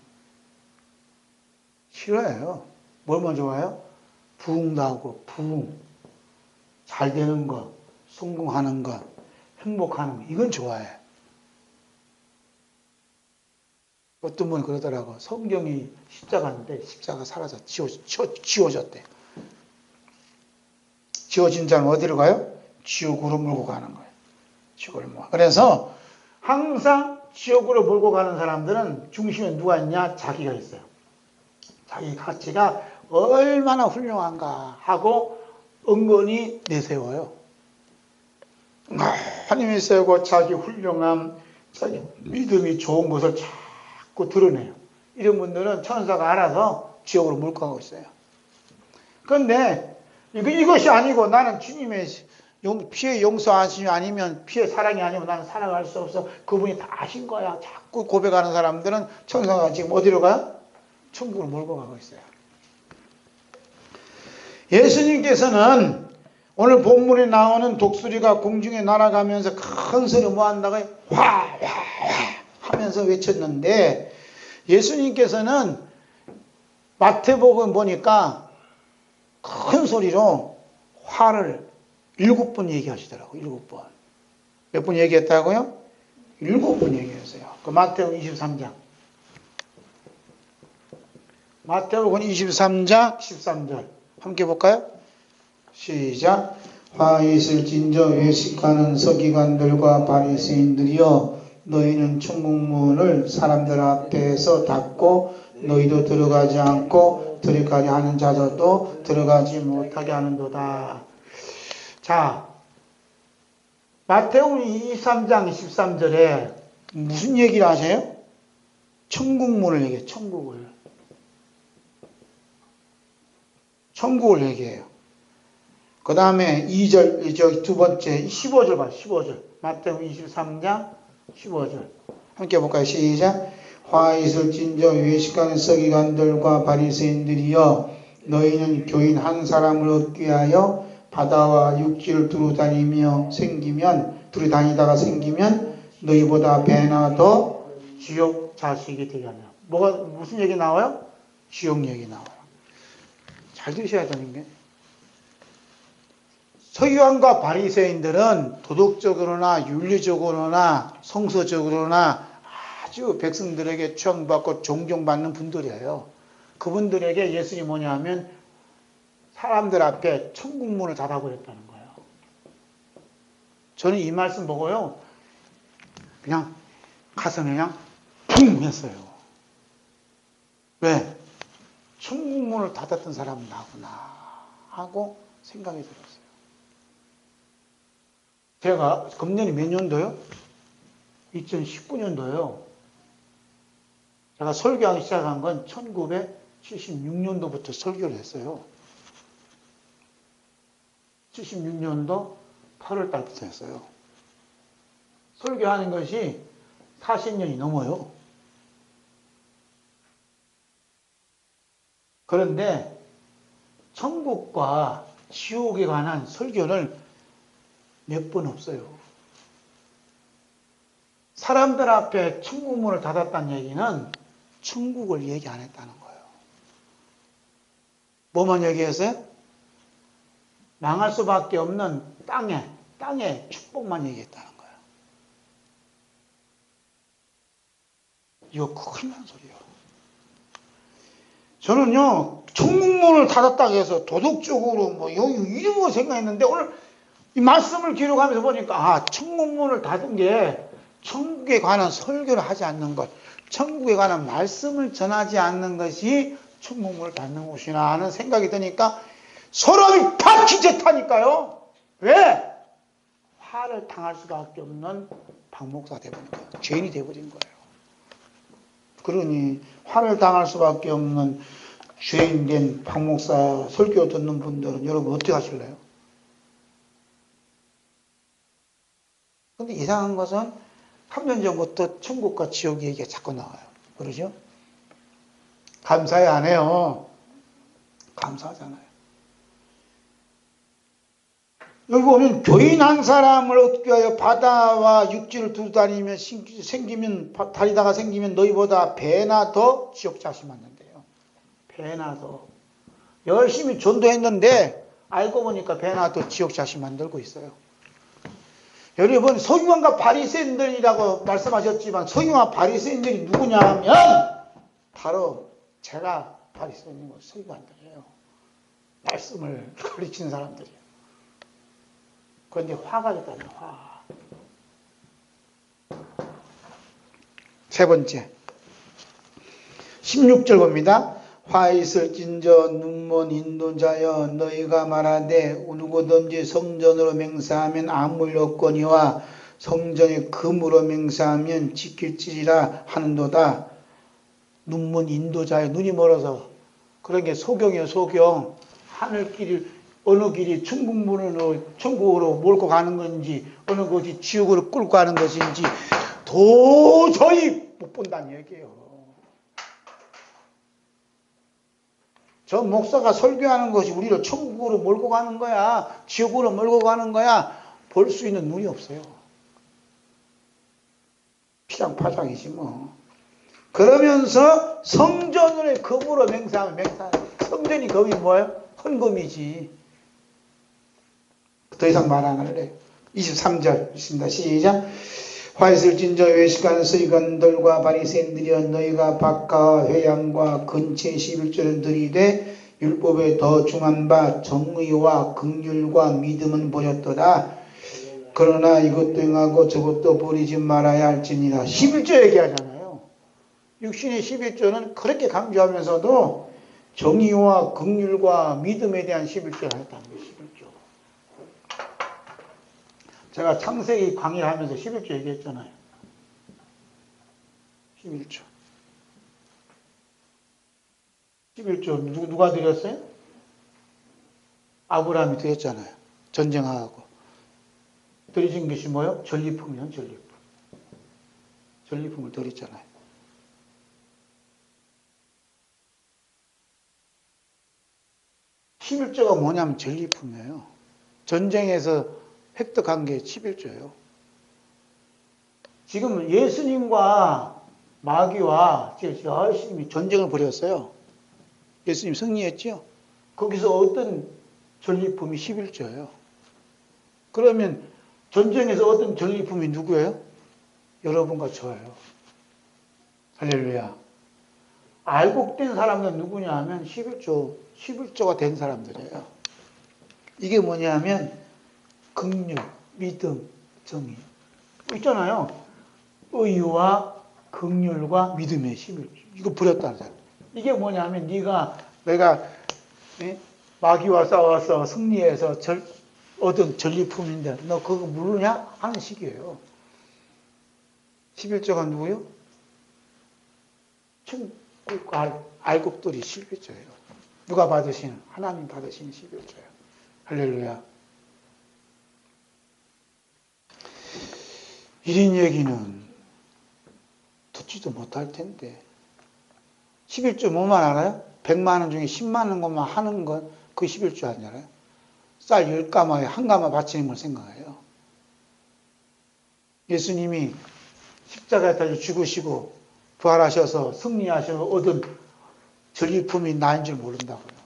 싫어해요. 뭘만 좋아해요? 부흥도 부흥. 잘 되는 거, 성공하는 거, 행복하는 거. 이건 좋아해. 어떤 분은 그러더라고. 성경이 십자가인데 십자가 사라져 지워졌대. 지워진 자는 어디로 가요? 지옥으로 몰고 가는 거예요. 지옥으로 몰고. 그래서 항상 지옥으로 몰고 가는 사람들은 중심에 누가 있냐? 자기가 있어요. 자기 가치가 얼마나 훌륭한가 하고 은근히 내세워요. 하나님이 세우고 자기 훌륭함, 자기 믿음이 좋은 것을 자꾸 드러내요. 이런 분들은 천사가 알아서 지옥으로 몰고 가고 있어요. 그런데 이것이 아니고 나는 주님의 피의 용서하심이 아니면 피의 사랑이 아니면 나는 살아갈 수 없어. 그분이 다 아신 거야. 자꾸 고백하는 사람들은 천사가 지금 어디로 가요? 천국으로 몰고 가고 있어요. 예수님께서는 오늘 본문에 나오는 독수리가 공중에 날아가면서 큰 소리 뭐 한다고 화 하면서 외쳤는데 예수님께서는 마태복음 보니까 큰 소리로 화를 7번 얘기하시더라고요. 7번. 몇 번 얘기했다고요? 7번 얘기했어요. 그 마태복음 23장. 마태복음 23장 13절 함께 볼까요? 시작. 화 있을 진저 외식하는 서기관들과 바리새인들이여 너희는 천국문을 사람들 앞에서 닫고 너희도 들어가지 않고 들어가려 하는 자들도 들어가지 못하게 하는도다. 자, 마태복음 23장 13절에 무슨 얘기를 하세요? 천국문을 얘기해요. 천국을 얘기해요. 그 다음에 2절, 두 번째 15절 봐. 15절. 마태복음 23장 15절. 함께 볼까요? 시작. 화 있을 진저 외식하는 서기관들과 바리새인들이여 너희는 교인 한 사람을 얻기 위하여 바다와 육지를 두루다니다가 생기면 너희보다 배나 더 지옥 자식이 되게 하냐. 무슨 얘기 나와요? 지옥 얘기 나와요. 잘 들으셔야 되는 게, 서기관과 바리새인들은 도덕적으로나 윤리적으로나 성서적으로나 아주 백성들에게 추앙받고 존경받는 분들이에요. 그분들에게 예수님이 뭐냐면 사람들 앞에 천국문을 닫아버렸다는 거예요. 저는 이 말씀 보고요, 그냥 가슴에 그냥 붕 했어요. 왜? 천국문을 닫았던 사람은 나구나 하고 생각이 들었어요. 제가 금년이 몇 년도요? 2019년도요. 제가 설교하기 시작한 건 1976년도부터 설교를 했어요. 76년도 8월 달부터 했어요. 설교하는 것이 40년이 넘어요. 그런데 천국과 지옥에 관한 설교를 몇 번 없어요. 사람들 앞에 천국문을 닫았다는 얘기는 천국을 얘기 안 했다는 거예요. 뭐만 얘기했어요? 망할 수밖에 없는 땅의 축복만 얘기했다는 거예요. 이거 큰일 난 소리예요. 저는요, 천국문을 닫았다고 해서 도덕적으로 이런 거 생각했는데 오늘 이 말씀을 기록하면서 보니까 천국문을 닫은 게 천국에 관한 설교를 하지 않는 것, 천국에 관한 말씀을 전하지 않는 것이 천국문을 닫는 것이나 하는 생각이 드니까 사람이 다 기절하니까요. 왜? 화를 당할 수밖에 없는 박목사 되버린 거예요. 죄인이 되버린 거예요. 그러니 화를 당할 수밖에 없는 죄인 된 박목사 설교 듣는 분들은 여러분 어떻게 하실래요? 근데 이상한 것은 3년 전부터 천국과 지옥 얘기가 자꾸 나와요. 그러죠? 감사해 안 해요? 감사하잖아요. 여기 보면 교인 한 사람을 얻기 위하여 바다와 육지를 두루다니며 다니다가 생기면 너희보다 배나 더 지옥 자식 만난대요. 배나 더. 열심히 전도했는데 알고 보니까 배나 더 지옥 자식 만들고 있어요. 여러분, 서기관과 바리새인들이라고 말씀하셨지만 서기관과 바리새인들이 누구냐 하면 바로 제가 바리새인이고 서기관들이에요. 말씀을 가르치는 사람들이에요. 그런데 화가 있다면 화. 세 번째 16절 봅니다. 화 있을진저 눈먼 인도자여 너희가 말하되 누구든지 성전으로 맹세하면 아무 여건이와 성전의 금으로 맹세하면 지킬지리라 하는도다. 눈먼 인도자여, 눈이 멀어서. 그런 게 소경이에요. 소경. 하늘길이 어느 길이 천국으로 몰고 가는 건지 어느 것이 지옥으로 끌고 가는 것인지 도저히 못 본다는 얘기예요. 저 목사가 설교하는 것이 우리를 천국으로 몰고 가는 거야, 지옥으로 몰고 가는 거야, 볼 수 있는 눈이 없어요. 피장파장이지 뭐. 그러면서 성전을 금으로 맹세하면 성전이 금이 뭐예요? 헌금이지. 더 이상 말 안 할래. 23절 있습니다. 시작. 화 있을진저 외식하는 서기관들과 바리새인들이여 너희가 박가와 회양과 근체 11조를 들이되 율법에 더 중한 바 정의와 긍휼과 믿음은 버렸도다. 그러나 이것도 행하고 저것도 버리지 말아야 할지니라. 11조 얘기하잖아요. 육신의 11조는 그렇게 강조하면서도 정의와 긍휼과 믿음에 대한 11조를 했다는 거예요. 11조. 제가 창세기 강의를 하면서 11조 얘기했잖아요. 11조. 11조 누가 드렸어요? 아브라함이 드렸잖아요. 전쟁하고. 드리신 것이 뭐예요? 전리품이요, 전리품. 전리품을 드렸잖아요. 십일조가 뭐냐면 전리품이에요. 전쟁에서 획득한 게 11조예요. 지금 예수님과 마귀와 열심히 전쟁을 벌였어요. 예수님 승리했죠? 거기서 어떤 전리품이 11조예요. 그러면 전쟁에서 얻은 전리품이 누구예요? 여러분과 저예요. 할렐루야. 알곡된 사람은 누구냐 하면 11조가 된 사람들이에요. 이게 뭐냐면 긍휼, 믿음, 정의. 있잖아요. 의와 긍휼과 믿음의 11조. 이거 버렸다는 사람. 이게 뭐냐면 내가 마귀와 싸워서 승리해서 얻은 전리품인데 너 그거 모르냐? 하는 식이에요. 11조가 누구요? 천국 알곡들이 11조예요. 누가 받으시는? 하나님 받으시는 11조예요. 할렐루야. 이런 얘기는 듣지도 못할 텐데 11조 뭐만 알아요? 100만 원 중에 10만 원 것만 하는 건 그 11조 아니잖아요. 쌀 10가마에 한 가마 바치는 걸 생각해요. 예수님이 십자가에 달려 죽으시고 부활하셔서 승리하셔서 얻은 전리품이 나인 줄 모른다고요.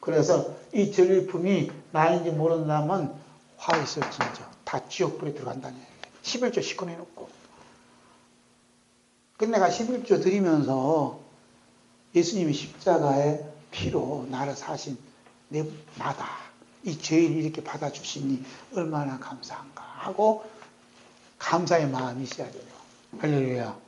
그래서 이 전리품이 나인지 모른다면 화 있을진저 다 지옥불에 들어간다는 얘기예요. 11조 시커내놓고. 근데 내가 11조 드리면서 예수님이 십자가의 피로 나를 사신 나다. 이 죄를 이렇게 받아주시니 얼마나 감사한가 하고 감사의 마음이 있어야 돼요. 할렐루야.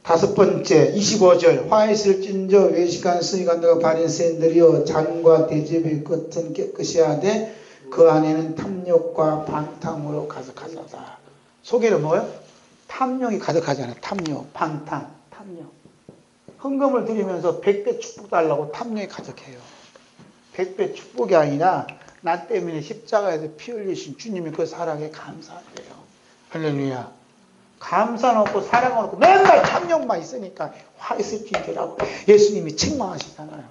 다섯 번째 25절 화 있을진저 외식한 서기관들과 바리새인들이여 잔과 대접의 끝은 깨끗이 하되 그 안에는 탐욕과 방탕으로 가득하다. 속에는 뭐예요? 탐욕이 가득하잖아요. 탐욕, 방탕, 탐욕. 헌금을 드리면서 100배 축복 달라고 탐욕이 가득해요. 100배 축복이 아니라 나 때문에 십자가에서 피 흘리신 주님의 그 사랑에 감사해요. 할렐루야. 감사 없고 사랑 없고 맨날 탐욕만 있으니까 화 있을 진저라고 예수님이 책망하시잖아요.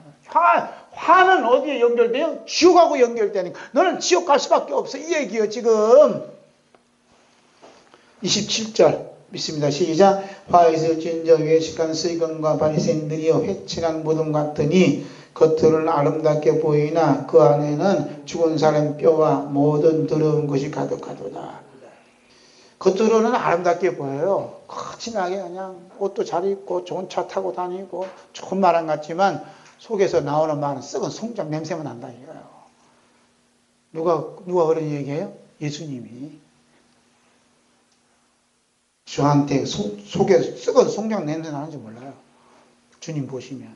화는 어디에 연결돼요? 지옥하고 연결되니까 너는 지옥 갈 수밖에 없어. 이 얘기예요 지금. 27절 믿습니다. 시작. 화 있을 진저 외식한 서기관과 바리새인들이여 회칠한 무덤 같으니 겉으로는 아름답게 보이나 그 안에는 죽은 사람 뼈와 모든 더러운 것이 가득하도다. 겉으로는 아름답게 보여요. 거친하게 그냥 옷도 잘 입고 좋은 차 타고 다니고 좋은 말 안 같지만 속에서 나오는 말은 썩은 송장 냄새만 난다 이거예요. 누가 그런 얘기해요? 예수님이. 저한테 속에 썩은 송장 냄새 나는지 몰라요. 주님 보시면.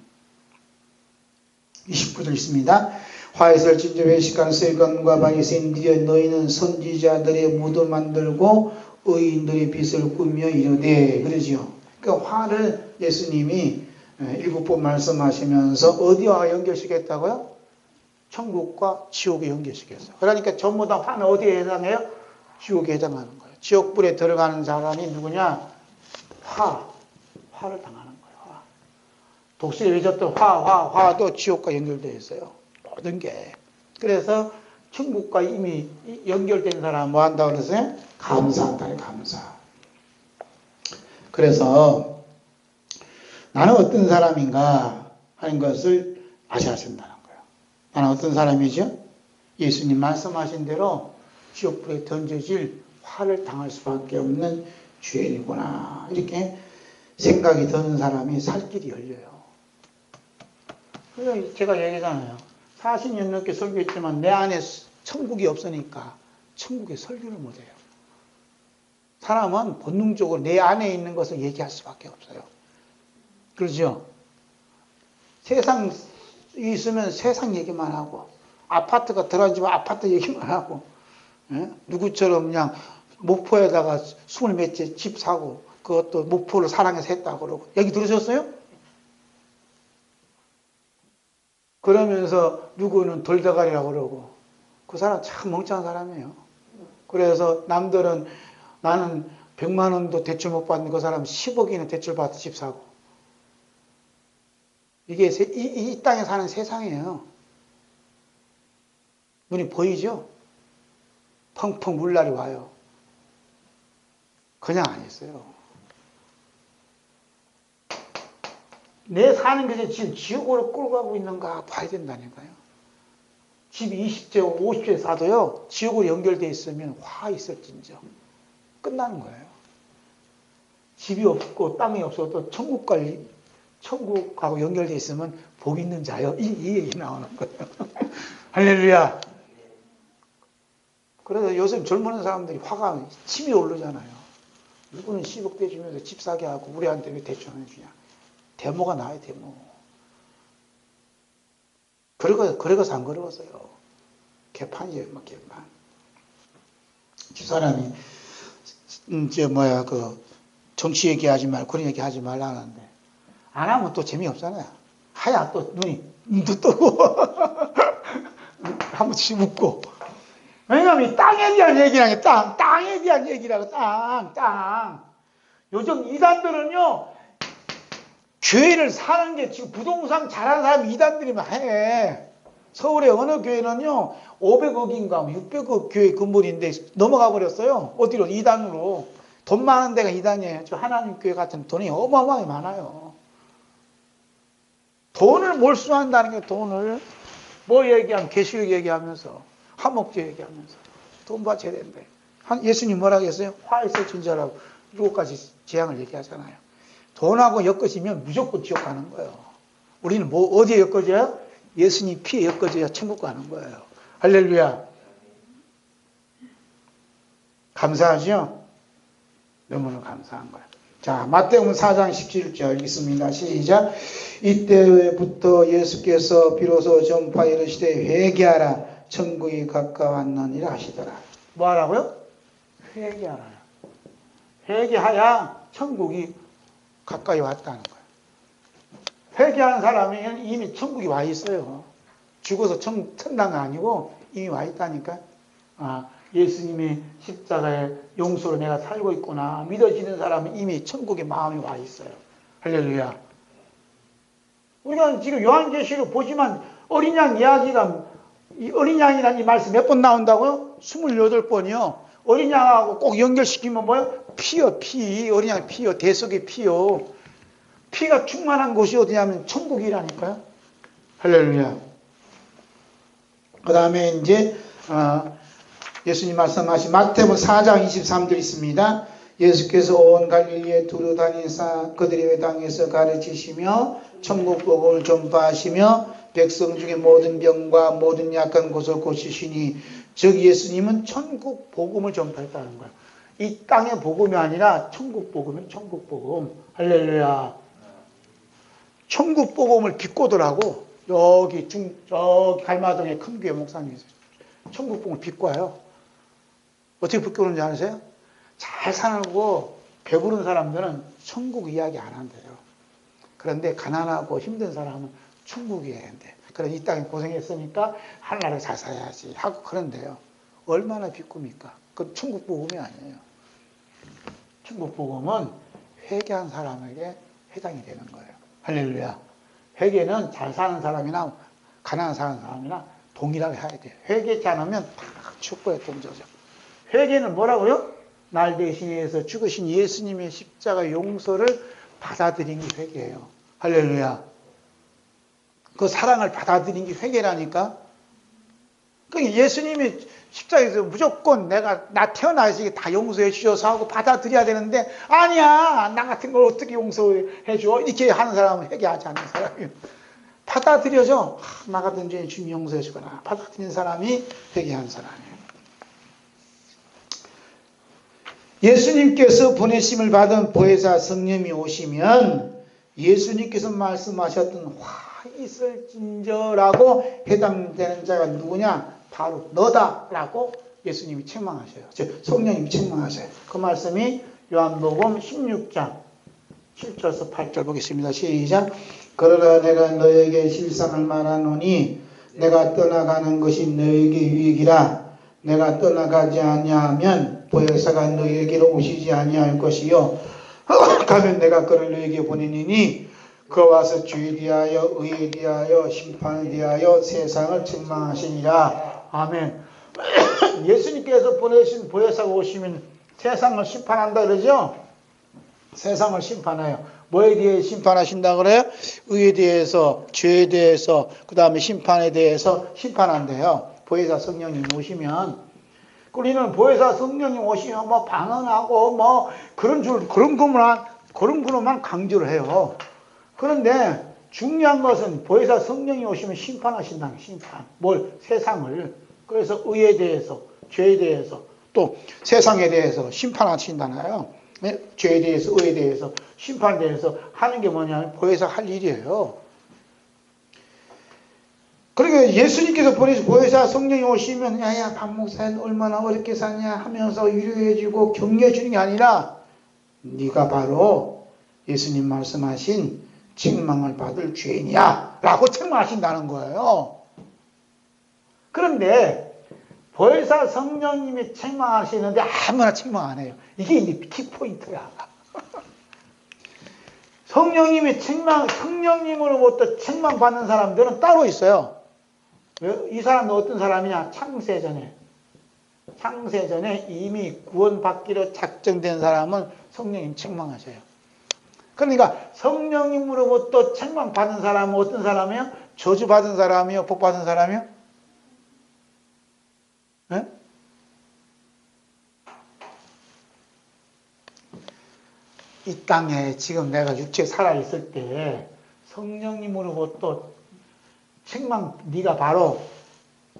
29절 있습니다. 화에서 진저 외식한 서기관과 바리새인들이여 너희는 선지자들의 무도 만들고 의인들의 빚을 꾸며 이르되 그러지요. 그러니까 화를 예수님이 7번 말씀하시면서 어디와 연결시켰다고요? 천국과 지옥에 연결시켰어요. 그러니까 전부 다 화는 어디에 해당해요? 지옥에 해당하는 거예요. 지옥불에 들어가는 사람이 누구냐? 화를 당하는 거예요. 화. 독실에 맺었던 화도 지옥과 연결되어 있어요. 모든 게. 그래서 천국과 이미 연결된 사람은 뭐 한다고 그랬어요? 감사한다. 감사. 그래서 나는 어떤 사람인가 하는 것을 아셔야 된다는 거예요. 나는 어떤 사람이죠? 예수님 말씀하신 대로 지옥불에 던져질 화를 당할 수밖에 없는 죄인이구나. 이렇게 생각이 드는 사람이 살 길이 열려요. 그래서 제가 얘기하잖아요. 40년 넘게 설교했지만 내 안에 천국이 없으니까 천국에 설교를 못해요. 사람은 본능적으로 내 안에 있는 것을 얘기할 수밖에 없어요. 그렇죠? 세상 있으면 세상 얘기만 하고, 아파트가 들어앉으면 아파트 얘기만 하고, 예? 누구처럼 그냥 목포에다가 20몇 채 집 사고, 그것도 목포를 사랑해서 했다고 그러고. 얘기 들으셨어요? 그러면서 누구는 돌대가리라고 그러고. 그 사람 참 멍청한 사람이에요. 그래서 남들은 나는 100만 원도 대출 못 받는 그 사람 10억이나 대출 받아 집 사고. 이게 이 땅에 사는 세상이에요. 눈이 보이죠? 펑펑 물날이 와요. 그냥 안 했어요. 내 사는 것이 지금 지옥으로 끌고 가고 있는가 봐야 된다니까요. 집이 20제, 50제 사도요, 지옥으로 연결되어 있으면 화 있을진저. 끝나는 거예요. 집이 없고 땅이 없어도 천국하고 연결되어 있으면 복 있는 자요. 이 얘기 나오는 거예요. 할렐루야. 그래서 요즘 젊은 사람들이 화가 침이 오르잖아요. 누구는 10억 대주면서 집 사게 하고 우리한테 왜 대출 안 해주냐. 데모가 나와요, 데모. 그러고서 안 그러고서요. 개판이에요, 막 개판. 집사람이, 정치 얘기하지 말고 그런 얘기 하지 말라 하는데, 안 하면 또 재미없잖아요. 하야 또 눈도 뜨고, 한 번씩 웃고. 왜냐면 이 땅에 대한 얘기라는 게 땅에 대한 얘기라고, 땅. 요즘 이단들은요, 교회를 사는 게 지금 부동산 잘하는 사람이 이단들이면 해. 서울의 어느 교회는요, 500억인가 600억 교회 건물인데 넘어가 버렸어요. 어디로? 이단으로. 돈 많은 데가 이단이에요. 저 하나님 교회 같은 돈이 어마어마하게 많아요. 돈을 몰수한다는 게 돈을 뭐 얘기하면 계시록 얘기하면서 화목제 얘기하면서 돈 받쳐야 된대. 예수님 뭐라고 했어요? 화에서 진절하고 7가지 재앙을 얘기하잖아요. 돈하고 엮어지면 무조건 지옥 가는 거예요. 우리는 뭐 어디에 엮어져요? 예수님 피에 엮어져야 천국 가는 거예요. 할렐루야. 감사하죠? 너무나 감사한 거예요. 자, 마태복음 4장 17절 읽습니다. 시작. 이때부터 예수께서 비로소 전파 이르시되 회개하라 천국이 가까웠느니라 하시더라. 뭐 하라고요? 회개하라. 회개하야 천국이 가까이 왔다는 거예요. 회개하는 사람이 이미 천국이 와 있어요. 죽어서 천당이 아니고 이미 와 있다니까. 예수님의 십자가의 용서로 내가 살고 있구나 믿어지는 사람은 이미 천국에 마음이 와 있어요. 할렐루야. 우리가 지금 요한계시록 보지만 어린 양 이야기가, 이 어린 양이라는 이 말씀 몇 번 나온다고요? 28번이요. 어린 양하고 꼭 연결시키면 뭐요? 피요, 피. 어린 양의 피요. 대속의 피요. 피가 충만한 곳이 어디냐면 천국이라니까요. 할렐루야. 그 다음에 이제 예수님 말씀하신 마태복음 4장 23절 있습니다. 예수께서 온 갈릴리에 두루 다니사 그들의 회당에서 가르치시며 천국 복음을 전파하시며 백성 중에 모든 병과 모든 약한 것을 고치시니, 즉 예수님은 천국 복음을 전파했다는 거예요. 이 땅의 복음이 아니라 천국 복음은 천국 복음. 할렐루야. 천국 복음을 비꼬더라고. 저기 갈마동에 큰 교회 목사님이 있어요. 천국 복음을 비꼬아요. 어떻게 비꼬는지 아세요? 잘 사는,고 배부른 사람들은 천국 이야기 안 한대요. 그런데 가난하고 힘든 사람은 천국 이야기 한대. 그래 이 땅에 고생했으니까 하늘나라에 잘 살아야지 하고 그런데요. 얼마나 비꿉니까? 그건 천국 복음이 아니에요. 천국 복음은 회개한 사람에게 해당이 되는 거예요. 할렐루야. 회개는 잘 사는 사람이나 가난한 사람이나 동일하게 해야 돼요. 회개치 않으면 다 축복에 던져져. 회개는 뭐라고요? 날 대신해서 죽으신 예수님의 십자가 용서를 받아들인 게 회개예요. 할렐루야. 그 사랑을 받아들인 게 회개라니까. 그러니까 예수님이 십자가에서 무조건 나 태어나서 다 용서해 주셔서 하고 받아들여야 되는데, 아니야, 나 같은 걸 어떻게 용서해 줘? 이렇게 하는 사람은 회개하지 않는 사람이에요. 받아들여져. 나 같은 죄인 주님 용서해 주거나. 받아들이는 사람이 회개하는 사람이에요. 예수님께서 보내심을 받은 보혜사 성령이 오시면 예수님께서 말씀하셨던 화 있을진저라고 해당되는 자가 누구냐? 바로 너다라고 예수님이 책망하셔요. 즉 성령님이 책망하셔요. 그 말씀이 요한복음 16장 7절에서 8절 보겠습니다. 시작. 그러나 내가 너에게 실상을 말하노니 내가 떠나가는 것이 너에게 유익이라. 내가 떠나가지 아니하면 보혜사가 너에게로 오시지 아니할 것이요 가면 내가 그를 너에게 보내니니 그 와서 죄에 대하여 의에 대하여 심판에 대하여 세상을 책망하시니라. 아멘. 예수님께서 보내신 보혜사가 오시면 세상을 심판한다 그러죠? 세상을 심판해요. 뭐에 대해 심판하신다 그래요? 의에 대해서, 죄에 대해서, 그 다음에 심판에 대해서 심판한대요. 보혜사 성령님 오시면. 우리는 보혜사 성령님 오시면 뭐 방언하고 뭐 그런 거로만 강조를 해요. 그런데 중요한 것은 보혜사 성령이 오시면 심판하신다는 심판. 뭘? 세상을. 그래서 의에 대해서, 죄에 대해서, 또 세상에 대해서 심판하신다나요? 죄에 대해서, 의에 대해서, 심판에 대해서 하는 게 뭐냐면 보혜사 할 일이에요. 그러니까 예수님께서 보내신 보혜사 성령이 오시면 야야 박 목사는 얼마나 어렵게 사냐 하면서 위로해주고 격려해주는 게 아니라 네가 바로 예수님 말씀하신 책망을 받을 죄인이야 라고 책망하신다는 거예요. 그런데 보혜사 성령님이 책망하시는데 아무나 책망 안 해요. 이게 이제 키포인트야. 성령님으로부터 책망받는 사람들은 따로 있어요. 이 사람은 어떤 사람이냐? 창세전에 이미 구원받기로 작정된 사람은 성령님 책망하셔요. 그러니까 성령님으로부터 책망받은 사람은 어떤 사람이요? 저주받은 사람이요? 복받은 사람이요? 네? 이 땅에 지금 내가 육체에 살아있을 때 성령님으로부터 책망, 네가 바로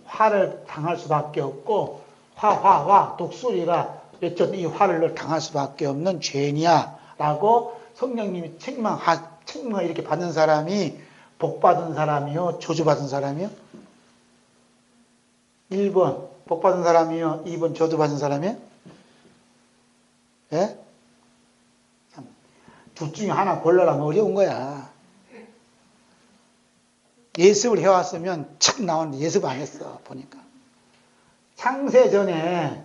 화를 당할 수밖에 없고 화 독수리가 외쳤던 이 화를 당할 수밖에 없는 죄인이야 라고 성령님이 책망 이렇게 받는 사람이 복받은 사람이요? 저주받은 사람이요? 1번 복받은 사람이요? 2번 저주받은 사람이요? 예? 둘 중에 하나 골라라면 어려운 거야. 예습을 해왔으면 척 나오는데 예습 안 했어 보니까. 창세전에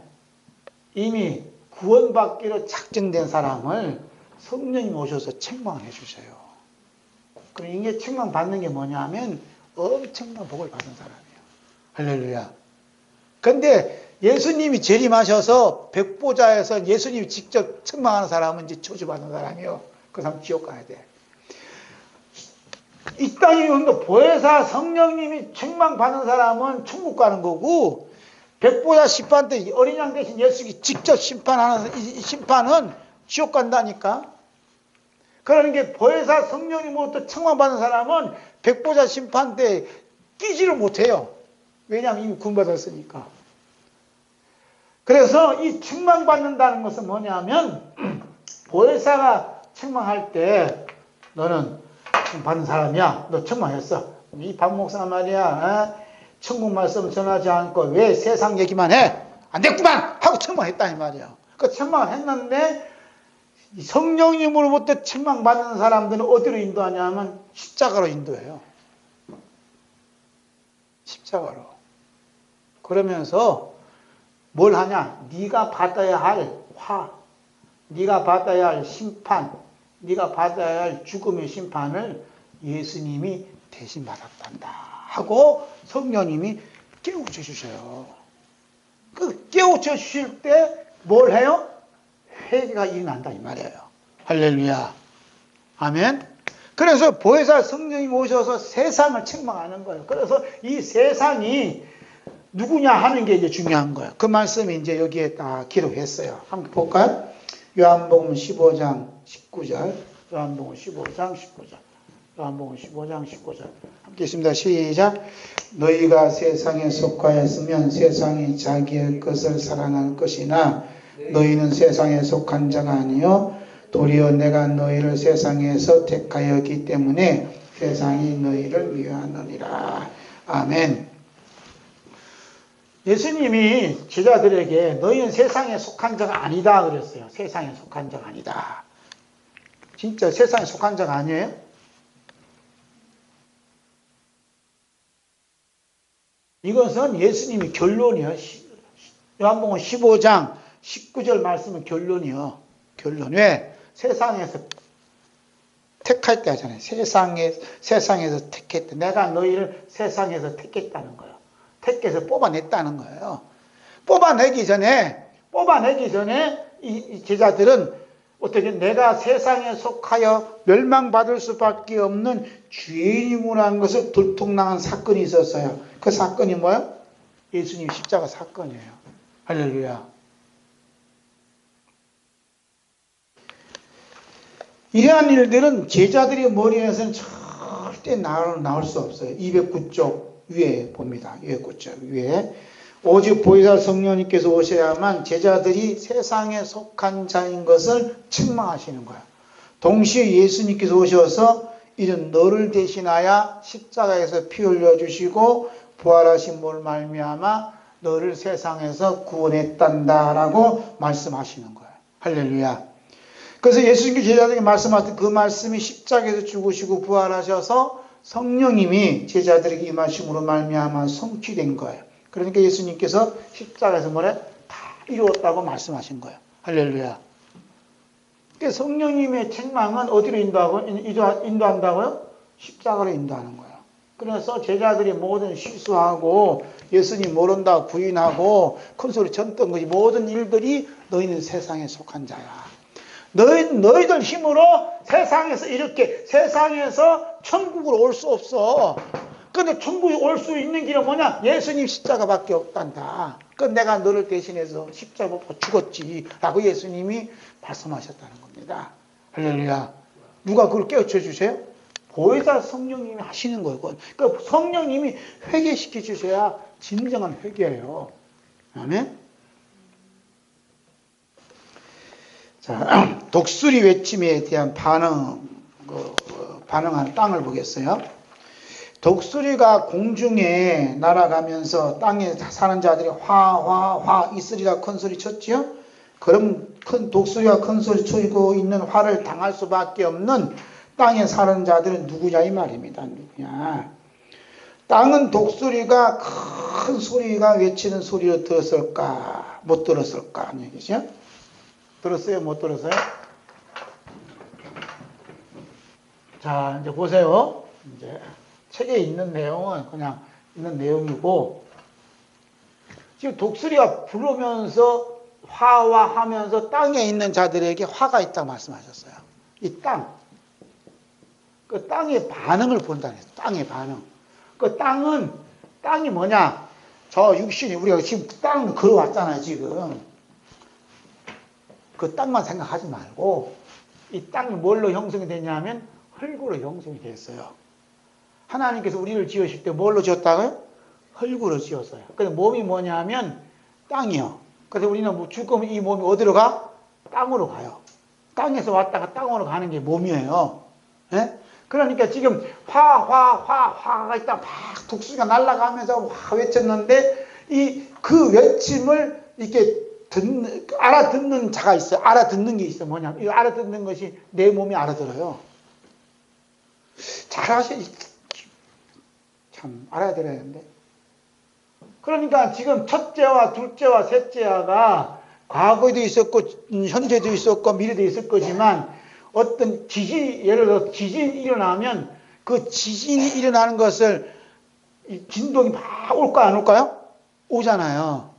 이미 구원받기로 작정된 사람을 성령이 오셔서 책망해 주셔요. 그럼 이게 책망받는 게 뭐냐면 엄청난 복을 받은 사람이에요. 할렐루야. 근데 예수님이 재림하셔서 백보자에서 예수님이 직접 책망하는 사람은 이제 저주받는 사람이요. 그 사람 지옥 가야 돼. 이 땅에 보혜사 성령님이 책망받는 사람은 천국 가는 거고, 백보자 심판 때 어린 양 대신 예수님이 직접 심판하는 이 심판은 지옥 간다니까. 그러니까 보혜사 성령님으로부터 책망받는 사람은 백보자 심판 때 끼지를 못해요. 왜냐하면 이미 구원받았으니까. 그래서 이 책망받는다는 것은 뭐냐면 보혜사가 책망할 때 너는 받는 사람이야. 너 책망했어. 이 박 목사 말이야. 천국 말씀 전하지 않고 왜 세상 얘기만 해? 안 됐구만! 하고 책망했다 이 말이야. 그 책망을 했는데 성령님으로부터 책망받는 사람들은 어디로 인도하냐면 십자가로 인도해요. 십자가로. 그러면서 뭘 하냐? 네가 받아야 할 화, 네가 받아야 할 심판, 네가 받아야 할 죽음의 심판을 예수님이 대신 받았단다 하고 성령님이 깨우쳐 주셔요. 그 깨우쳐 주실 때 뭘 해요? 회개가 일어난다 이 말이에요. 할렐루야. 아멘. 그래서 보혜사 성령이 오셔서 세상을 책망하는 거예요. 그래서 이 세상이 누구냐 하는 게 이제 중요한 거예요. 그 말씀이 이제 여기에 다 기록했어요. 한번 볼까요? 요한복음 15장 19절. 요한복음 15장 19절. 요한복음 15장 19절. 함께 있습니다. 시작. 너희가 세상에 속하였으면 세상이 자기의 것을 사랑할 것이나 너희는 세상에 속한 자가 아니요 도리어 내가 너희를 세상에서 택하였기 때문에 세상이 너희를 미워하느니라. 아멘. 예수님이 제자들에게 너희는 세상에 속한 자가 아니다 그랬어요. 세상에 속한 자가 아니다. 진짜 세상에 속한 자가 아니에요? 이것은 예수님이 결론이요. 요한복음 15장 19절 말씀은 결론이요. 결론. 왜? 세상에서 택할 때 하잖아요. 세상에서 택했다. 내가 너희를 세상에서 택했다는 거예요. 택해서 뽑아냈다는 거예요. 뽑아내기 전에 이 제자들은 어떻게 내가 세상에 속하여 멸망받을 수밖에 없는 죄인이구나 것을 들통나는 사건이 있었어요. 그 사건이 뭐예요? 예수님 십자가 사건이에요. 할렐루야. 이러한 일들은 제자들의 머리에서는 절대 나올 수 없어요. 209쪽 위에 봅니다. 209쪽 위에. 오직 보혜사 성령님께서 오셔야만 제자들이 세상에 속한 자인 것을 책망하시는 거예요. 동시에 예수님께서 오셔서 이런 너를 대신하여 십자가에서 피 흘려주시고 부활하신 물 말미암아 너를 세상에서 구원했단다라고 말씀하시는 거예요. 할렐루야. 그래서 예수님께서 제자들에게 말씀하신 그 말씀이 십자가에서 죽으시고 부활하셔서 성령님이 제자들에게 임하심으로 말미암아 성취된 거예요. 그러니까 예수님께서 십자가에서 뭐래? 다 이루었다고 말씀하신 거예요. 할렐루야. 그러니까 성령님의 책망은 어디로 인도한다고요? 십자가로 인도하는 거예요. 그래서 제자들이 모든 실수하고 예수님 모른다 부인하고 큰소리 쳤던 것이 모든 일들이 너희는 세상에 속한 자야. 너희들 힘으로 세상에서 천국으로 올 수 없어. 근데 천국에 올 수 있는 길은 뭐냐? 예수님 십자가밖에 없단다. 그 내가 너를 대신해서 십자가 못 죽었지. 라고 예수님이 말씀하셨다는 겁니다. 할렐루야. 누가 그걸 깨우쳐 주세요? 보혜사 성령님이 하시는 거예요. 그러니까 성령님이 회개시켜 주셔야 진정한 회개예요. 아멘? 자, 독수리 외침에 대한 반응한 땅을 보겠어요. 독수리가 공중에 날아가면서 땅에 사는 자들이 화 있으리라 큰 소리 쳤지요. 그럼 독수리가 큰 소리 치고 있는 화를 당할 수밖에 없는 땅에 사는 자들은 누구냐 이 말입니다. 누구냐? 땅은 독수리가 큰 소리가 외치는 소리를 들었을까? 못 들었을까? 하는 얘기죠. 들었어요? 못 들었어요? 자, 이제 보세요. 이제 책에 있는 내용은 그냥 있는 내용이고, 지금 독수리가 부르면서 화와하면서 땅에 있는 자들에게 화가 있다고 말씀하셨어요. 이 땅. 그 땅의 반응을 본다는 거예요. 땅의 반응. 그 땅이 뭐냐? 저 육신이, 우리가 지금 땅을 걸어왔잖아요, 지금. 그 땅만 생각하지 말고, 이 땅이 뭘로 형성이 됐냐면, 흙으로 형성이 됐어요. 하나님께서 우리를 지으실 때 뭘로 지었다고요? 흙으로 지었어요. 근데 몸이 뭐냐면, 땅이요. 그래서 우리는 죽으면 이 몸이 어디로 가? 땅으로 가요. 땅에서 왔다가 땅으로 가는 게 몸이에요. 예? 그러니까 지금 화가 있다 막 독수리가 날아가면서 화 외쳤는데 그 외침을 이렇게 알아듣는 자가 있어요. 알아듣는 게 있어요. 뭐냐면 이 알아듣는 것이 내 몸이 알아들어요. 참 알아야 되는데. 그러니까 지금 첫째와 둘째와 셋째가 과거에도 있었고 현재도 있었고 미래도 있을 거지만 어떤 예를 들어 지진이 일어나면 그 지진이 일어나는 것을 진동이 막 올까요? 안 올까요? 오잖아요.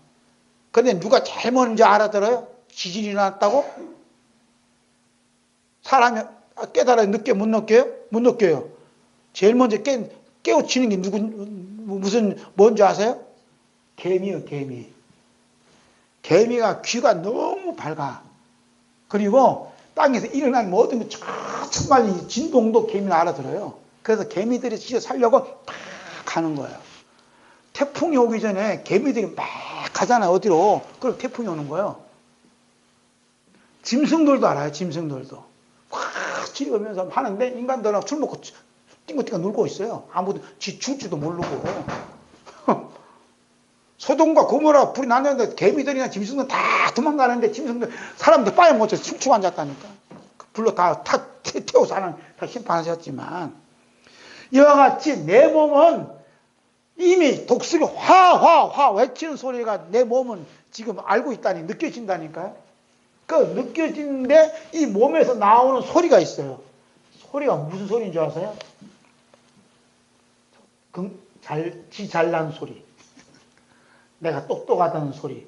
근데 누가 제일 먼저 알아들어요? 지진이 일어났다고? 사람이 깨달아요? 늦게 못 느껴요? 못 느껴요. 제일 먼저 깨우치는 게 뭔지 아세요? 개미요, 개미. 개미가 귀가 너무 밝아. 그리고 땅에서 일어난 모든 게 정말 진동도 개미는 알아들어요. 그래서 개미들이 진짜 살려고 딱 가는 거예요. 태풍이 오기 전에 개미들이 막 가잖아요. 어디로. 그럼 태풍이 오는 거예요. 짐승들도 알아요. 짐승들도. 확 지르면서 하는데 인간들은 술 먹고 띵거띵거 놀고 있어요. 아무도 지 줄지도 모르고. 소돔과 고모라 불이 났는데 개미들이나 짐승들 다 도망가는데 짐승들 사람들 빠에 못 쳐 춤추고 앉았다니까. 그 불로 다 태워서 다 심판하셨지만 이와 같이 내 몸은 이미 독수리 화화화 외치는 소리가 내 몸은 지금 알고 있다니 느껴진다니까요. 그 느껴지는데 이 몸에서 나오는 소리가 있어요. 소리가 무슨 소리인 줄 아세요? 지 잘난 소리. 내가 똑똑하다는 소리,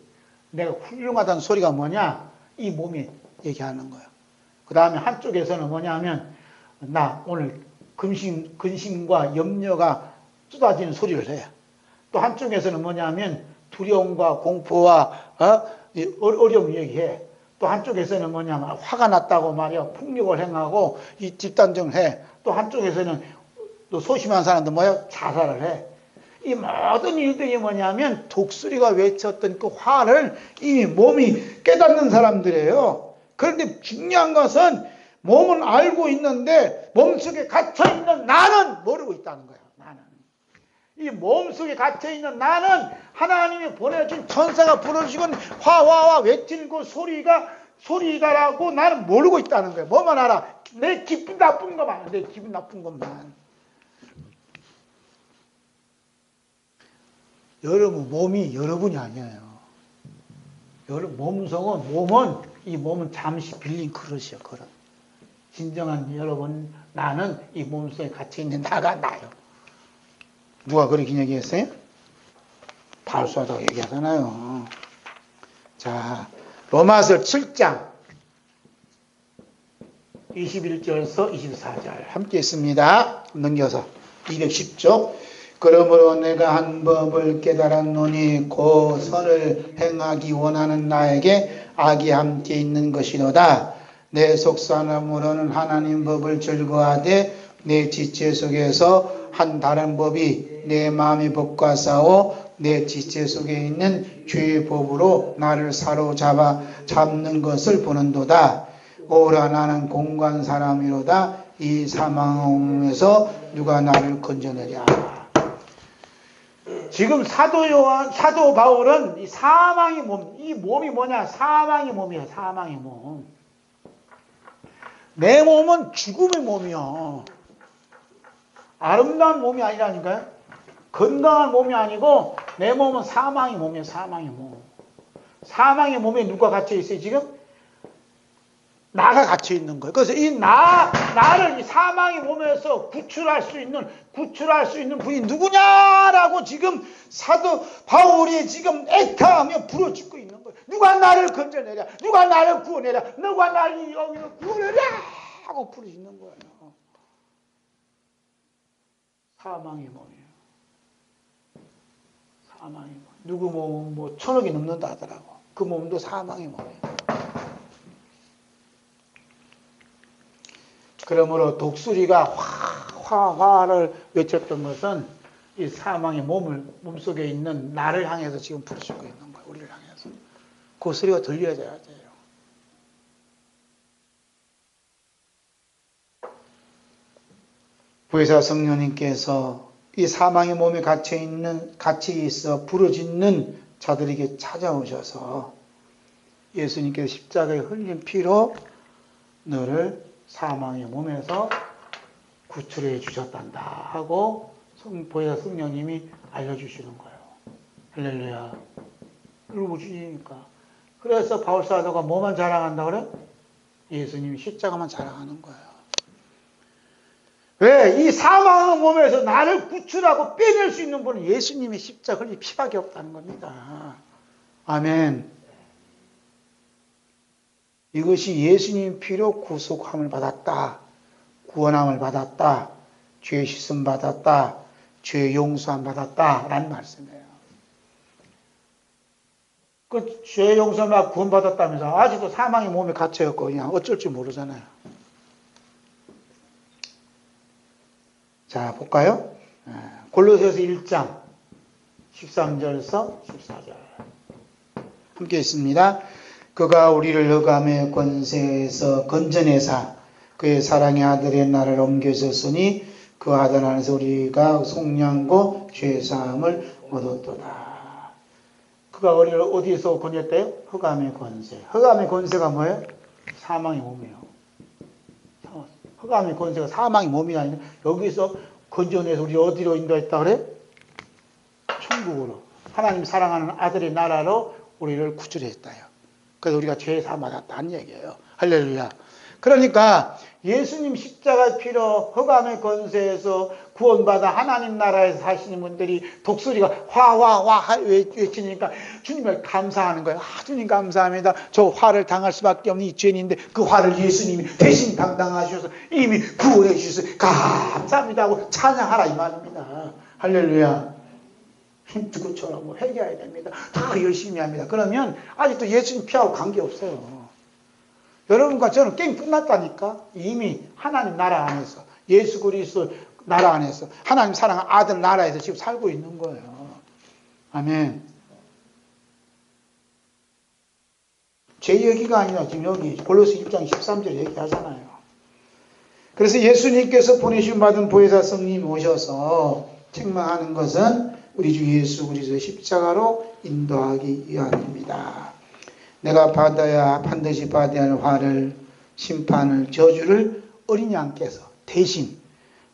내가 훌륭하다는 소리가 뭐냐? 이 몸이 얘기하는 거예요. 그 다음에 한쪽에서는 뭐냐 하면, 나 오늘 근심과 염려가 쏟아지는 소리를 해요. 또 한쪽에서는 뭐냐 하면, 두려움과 공포와 어려움을 얘기해. 또 한쪽에서는 뭐냐 하면, 화가 났다고 말이야. 폭력을 행하고, 이 집단정을 해. 또 한쪽에서는 또 소심한 사람들 뭐야? 자살을 해. 이 모든 일들이 뭐냐면 독수리가 외쳤던 그 화를 이미 몸이 깨닫는 사람들이에요. 그런데 중요한 것은 몸은 알고 있는데 몸속에 갇혀있는 나는 모르고 있다는 거예요. 나는. 이 몸속에 갇혀있는 나는 하나님이 보내준 천사가 불어주건 화화화 외치는 그 소리가라고 나는 모르고 있다는 거예요. 뭐만 알아? 내 기분 나쁜 것만. 내 기분 나쁜 것만. 여러분 몸이 여러분이 아니에요. 이 몸은 잠시 빌린 그릇이요. 그릇. 진정한 여러분 나는 이 몸속에 갇혀 있는 나가 나요. 누가 그렇게 얘기했어요? 바울사도가 얘기하잖아요. 자, 로마서 7장 21절에서 24절 함께 있습니다. 넘겨서 210쪽. 그러므로 내가 한 법을 깨달았노니 그 선을 행하기 원하는 나에게 악이 함께 있는 것이로다. 내 속사람으로는 하나님 법을 즐거워하되 내 지체 속에서 한 다른 법이 내 마음의 법과 싸워 내 지체 속에 있는 죄의 법으로 나를 잡는 것을 보는도다. 오라 나는 공고한 사람이로다. 이 사망에서 누가 나를 건져내랴. 지금 사도 바울은 이 사망의 몸, 이 몸이 뭐냐? 사망의 몸이야, 사망의 몸. 내 몸은 죽음의 몸이요. 아름다운 몸이 아니라니까요. 건강한 몸이 아니고 내 몸은 사망의 몸이에요, 사망의 몸. 사망의 몸에 누가 갇혀 있어요, 지금? 나가 갇혀 있는 거예요. 그래서 이 나를 이 사망의 몸에서 구출할 수 있는 분이 누구냐라고 지금 사도 바울이 지금 애타하며 부르짖고 있는 거예요. 누가 나를 건져내랴? 누가 나를 구원해랴? 누가 나를 여기서 구원해랴? 하고 부르짖는 거예요. 사망의 몸이에요. 사망의 몸. 누구 몸은 뭐 1000억이 넘는다 하더라고. 그 몸도 사망의 몸이에요. 그러므로 독수리가 화를 외쳤던 것은 이 사망의 몸속에 있는 나를 향해서 지금 부르짖고 있는 거예요. 우리를 향해서. 그 소리가 들려져야 돼요. 부회사 성령님께서 이 사망의 몸에 같이 있어 부르짖는 자들에게 찾아오셔서 예수님께서 십자가에 흘린 피로 너를 사망의 몸에서 구출해 주셨단다 하고 보혜사 성령님이 알려주시는 거예요. 할렐루야. 울부짖으니까. 그래서 바울사도가 뭐만 자랑한다 그래? 예수님이 십자가만 자랑하는 거예요. 왜? 이 사망의 몸에서 나를 구출하고 빼낼 수 있는 분은 예수님의 십자가 흘린 피밖에 없다는 겁니다. 아멘. 이것이 예수님 피로 구속함을 받았다. 구원함을 받았다. 죄 씻음 받았다. 죄 용서함 받았다. 라는 말씀이에요. 그 죄 용서 막 구원받았다면서 아직도 사망의 몸에 갇혀있고 그냥 어쩔 줄 모르잖아요. 자, 볼까요? 골로새서 1장 13절에서 14절 함께 있습니다. 그가 우리를 흑암의 권세에서 건져내사 그의 사랑의 아들의 나를 옮겨졌으니 그 아들 안에서 우리가 속량고 죄사함을 얻었도다. 그가 우리를 어디에서 건졌대요? 흑암의 권세. 흑암의 권세가 뭐예요? 사망의 몸이에요. 흑암의 권세가 사망의 몸이 아니라 여기서 건져내서 우리 어디로 인도했다 그래? 천국으로. 하나님 사랑하는 아들의 나라로 우리를 구출했다요. 그래서 우리가 죄 사함 받았다는 얘기예요. 할렐루야. 그러니까 예수님 십자가 피로 흑암의 권세에서 구원받아 하나님 나라에서 사시는 분들이 독수리가 화화화 외치니까 주님을 감사하는 거예요. 주님 감사합니다. 저 화를 당할 수밖에 없는 이 죄인인데 그 화를 예수님이 대신 감당하셔서 이미 구원해 주셔서 감사합니다 하고 찬양하라 이 말입니다. 할렐루야. 힘주고 저라고 회개해야 됩니다. 더 열심히 합니다. 그러면 아직도 예수님 피하고 관계없어요. 여러분과 저는 게임 끝났다니까. 이미 하나님 나라 안에서 예수 그리스도 나라 안에서 하나님 사랑하는 아들 나라에서 지금 살고 있는 거예요. 아멘. 제 얘기가 아니라 지금 여기 골로새 1장 13절 얘기하잖아요. 그래서 예수님께서 보내심 받은 보혜사 성령이 오셔서 책망하는 것은 우리 주 예수 그리스도의 십자가로 인도하기 위함입니다. 내가 반드시 받아야 할 화를, 심판을, 저주를 어린 양께서 대신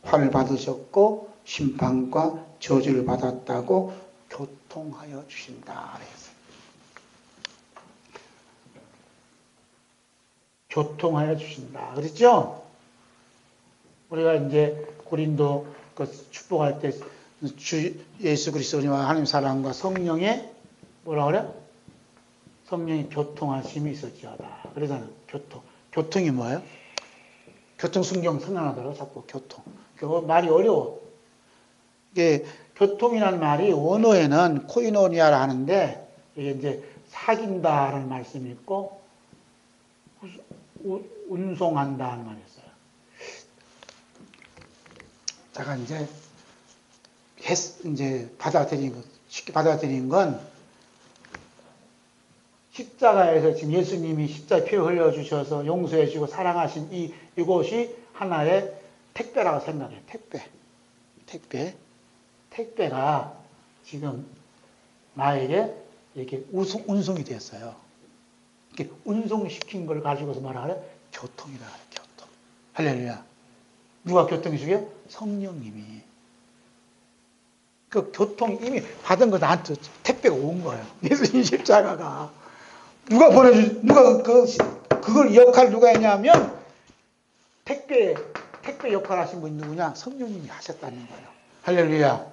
화를 받으셨고 심판과 저주를 받았다고 교통하여 주신다. 그랬어요. 교통하여 주신다. 그랬죠? 우리가 이제 고린도 축복할 때 주 예수 그리스도와 하나님 사랑과 성령의 뭐라 그래? 성령이 교통하심이 있었지어다. 그러잖아요. 교통. 교통이 뭐예요? 교통순경 생각나더라고 자꾸 교통. 말이 어려워. 이게 교통이라는 말이 원어에는 코이노니아라 하는데 이게 이제 사귄다라는 말씀이 있고 운송한다는 말이 있어요. 제가 이제 쉽게 받아들인 건 십자가에서 지금 예수님이 십자가에 피를 흘려주셔서 용서해 주고 사랑하신 이곳이 하나의 택배라고 생각해요. 택배가 지금 나에게 이렇게 운송이 됐어요. 이렇게 운송시킨 걸 가지고서 뭐라 그래? 교통이라 그래, 교통. 할렐루야. 누가 교통이시게요? 성령님이. 그 교통 이미 받은 거 나한테 택배가 온 거예요. 예수님 십자가가. 그걸 역할 누가 했냐면, 택배 역할 하신 분이 누구냐? 성령님이 하셨다는 거예요. 할렐루야.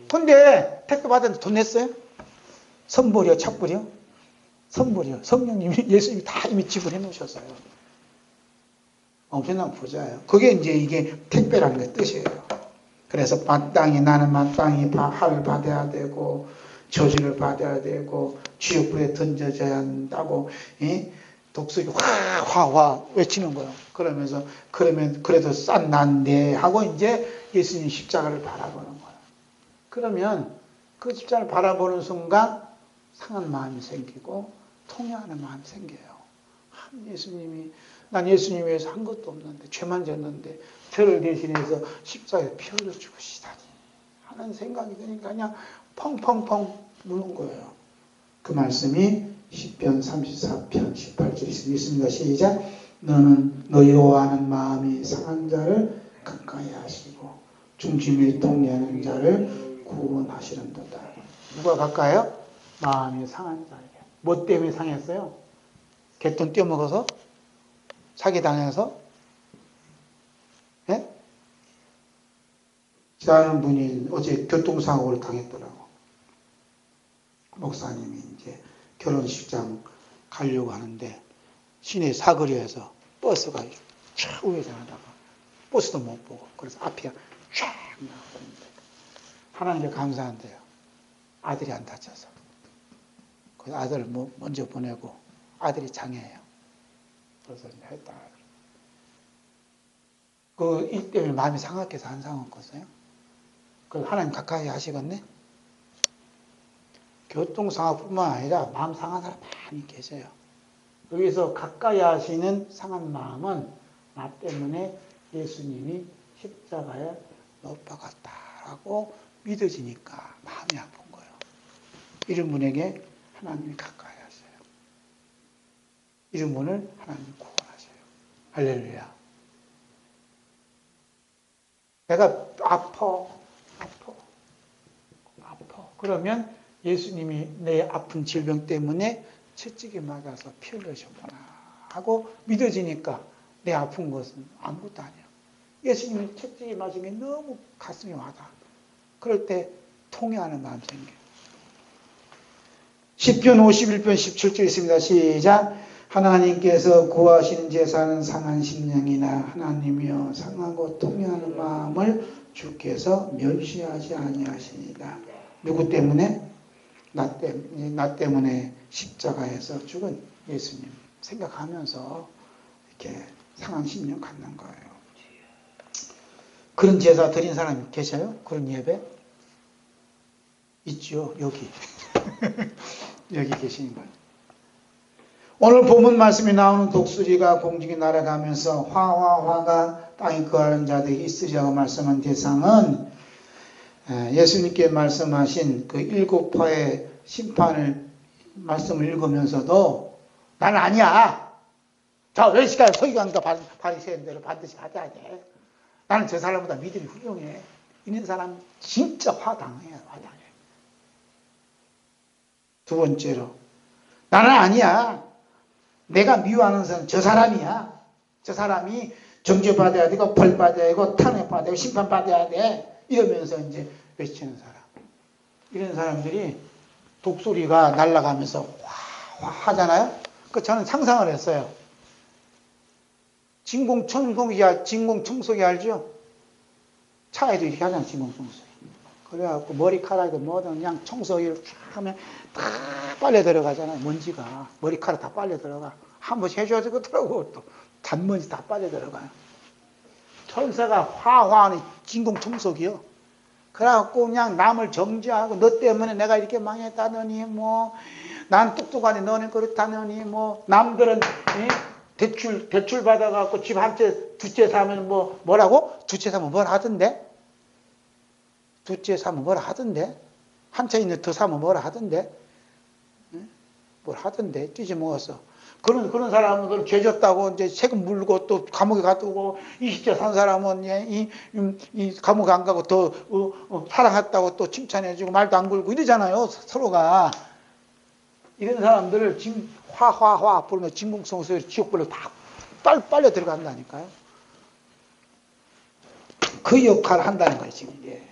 근데 택배 받았는데 돈 냈어요? 선불이요, 착불이요? 선불이요. 성령님이, 예수님이 다 이미 지불해 놓으셨어요. 엄청난 부자예요. 그게 이게 택배라는 게 뜻이에요. 그래서 나는 마땅히 화를 받아야 되고, 저주를 받아야 되고, 지옥불에 던져져야 한다고, 독수리 화 외치는 거예요. 그러면 그래도 싼 난데 하고 이제 예수님 십자가를 바라보는 거예요. 그러면 그 십자가를 바라보는 순간 상한 마음이 생기고 통회하는 마음이 생겨요. 난 예수님 위해서 한 것도 없는데 죄만 졌는데 저를 대신해서 십자가에 피 흘려 죽으시다니 하는 생각이 드니까 그냥 펑펑펑 우는 거예요. 그 말씀이 시편 34편 18절에 있습니다. 시작. 너는 여호와는 마음이 상한 자를 가까이 하시고 중심에 통례하는 자를 구원하시는도다. 누가 가까이요? 마음이 상한 자에게. 뭐 때문에 상했어요? 갯돈 떼어먹어서? 사기당해서? 예? 지나는 분이 어제 교통사고를 당했더라고. 목사님이 이제 결혼식장 가려고 하는데 시내 사거리에서 버스가 쫙 우회전하다가 버스도 못 보고 그래서 앞이 쫙 나왔는데 하나님께 감사한데요. 아들이 안 다쳐서. 그래서 아들을 먼저 보내고 아들이 장애예요. 그래서 했다. 그 일 때문에 마음이 상하게서 안 상했겠어요? 그 하나님 가까이 하시겠네? 교통상학뿐만 아니라 마음 상한 사람 많이 계세요. 여기서 가까이 하시는 상한 마음은 나 때문에 예수님이 십자가에 못 박았다라고 믿어지니까 마음이 아픈 거예요. 이런 분에게 하나님이 가까이 하세요. 이런 분을 하나님이 구원하세요. 할렐루야. 내가 아파. 그러면 예수님이 내 아픈 질병 때문에 채찍에 맞아서 피 흘리셨구나 하고 믿어지니까 내 아픈 것은 아무것도 아니야. 예수님이 채찍에 맞은 게 너무 가슴이 와닿아. 그럴 때 통회하는 마음 생겨요. 시편 51편 17절 있습니다. 시작. 하나님께서 구하시는 제사는 상한 심령이나 하나님이여 상하고 통회하는 마음을 주께서 멸시하지 아니하시니라. 누구 때문에? 나 때문에 십자가에서 죽은 예수님 생각하면서 이렇게 상한 심령 갖는 거예요. 그런 제사 드린 사람이 계셔요? 그런 예배? 있죠, 여기. 여기 계시는 거예요. 오늘 본문 말씀에 나오는 독수리가 공중에 날아가면서 화가 땅에 거하는 자들이 있으리라고 말씀한 대상은 예수님께 말씀하신 그 7파의 심판을 말씀을 읽으면서도 나는 아니야. 자, 외식할 서기관과 바리새인들을 반드시 받아야 돼. 나는 저 사람보다 믿음이 훌륭해. 이런 사람 진짜 화당해요. 두 번째로 나는 아니야. 내가 미워하는 사람은 저 사람이야. 저 사람이 정죄받아야 되고 벌받아야 되고 탄핵받아야 되고 심판받아야 돼. 이러면서 이제 외치는 사람. 이런 사람들이 독수리가 날아가면서 하잖아요. 그 저는 상상을 했어요. 진공청소기 알죠? 차에도 이렇게 하잖아요. 진공청소기. 그래갖고 머리카락이고 뭐든 그냥 청소기를 쫙 하면 다 빨려 들어가잖아요. 먼지가. 머리카락 다 빨려 들어가. 한 번씩 해줘야 되겠더라고. 또 단먼지 다 빨려 들어가요. 천사가 화하는 진공청소기요. 그래갖고 그냥 남을 정죄하고 너 때문에 내가 이렇게 망했다느니 난 똑똑하니 너는 그렇다느니 남들은 대출 받아갖고 집 한 채, 두 채 사면 뭐라고? 두 채 사면 뭘 하던데? 두 채 사면 뭘 하던데? 한 채 있는 더 사면 뭘 하던데? 뭘 하던데? 뒤집어먹었어. 그런 사람은 죄졌다고 이제 세금 물고 또 감옥에 가두고 20째 산 사람은 이 감옥에 안 가고 더 사랑했다고 또 칭찬해주고 말도 안 걸고 이러잖아요. 서로가. 이런 사람들을 지금 화 부르면 진공청소기 지옥불로 다 빨려 들어간다니까요. 그 역할을 한다는 거예요, 지금 이게.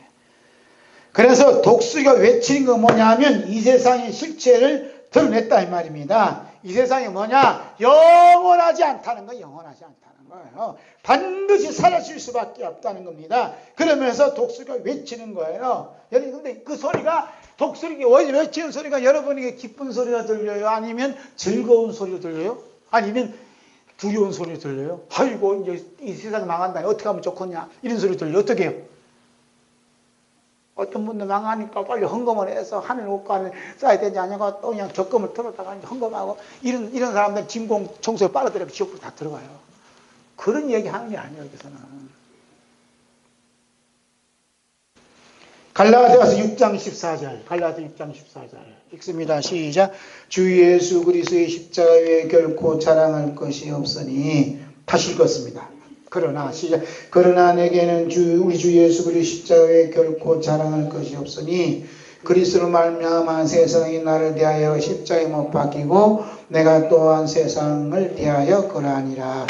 그래서 독수리가 외치는 건 뭐냐면 이 세상의 실체를 드러냈다 이 말입니다. 이 세상이 뭐냐? 영원하지 않다는 거예요. 영원하지 않다는 거예요. 반드시 사라질 수밖에 없다는 겁니다. 그러면서 독수리가 외치는 거예요. 여러분, 근데 그 소리가 독수리가 외치는 소리가 여러분에게 기쁜 소리가 들려요? 아니면 즐거운 소리가 들려요? 아니면 두려운 소리 들려요? 아이고 이제 이 세상 망한다. 어떻게 하면 좋겠냐? 이런 소리 들려요. 어떻게 해요? 어떤 분들 망하니까 빨리 헌금을 해서 하늘 옷간을 써야 되지 않냐고 또 그냥 적금을 털었다가 헌금하고 이런 사람들 진공 청소에 빨아들여서 지옥으로 다 들어가요. 그런 얘기 하는 게 아니에요, 여기서는. 갈라디아서 6장 14절. 갈라디아 6장 14절. 읽습니다. 시작. 주 예수 그리스도의 십자가 외에 결코 자랑할 것이 없으니 다시 읽었습니다. 그러나 시작. 그러나 내게는 우리 주 예수 그리스도의 십자가 외에 결코 자랑할 것이 없으니 그리스도로 말미암아 세상이 나를 대하여 십자가에 못 박히고 내가 또한 세상을 대하여 그러하니라.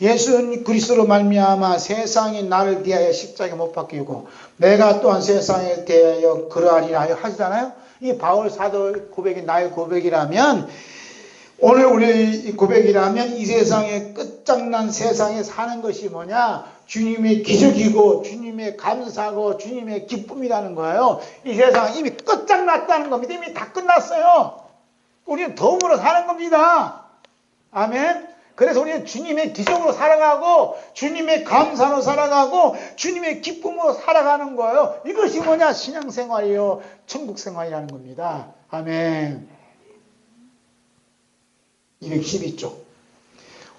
예수 그리스도로 말미암아 세상이 나를 대하여 십자가에 못 박히고 내가 또한 세상에 대하여 그러하리라 하시잖아요. 이 바울 사도 고백이 나의 고백이라면 오늘 우리 고백이라면 이 세상에 끝장난 세상에 사는 것이 뭐냐? 주님의 기적이고 주님의 감사고 주님의 기쁨이라는 거예요. 이 세상은 이미 끝장났다는 겁니다. 이미 다 끝났어요. 우리는 덤으로 사는 겁니다. 아멘. 그래서 우리는 주님의 기적으로 살아가고 주님의 감사로 살아가고 주님의 기쁨으로 살아가는 거예요. 이것이 뭐냐? 신앙생활이요. 천국생활이라는 겁니다. 아멘. 212쪽.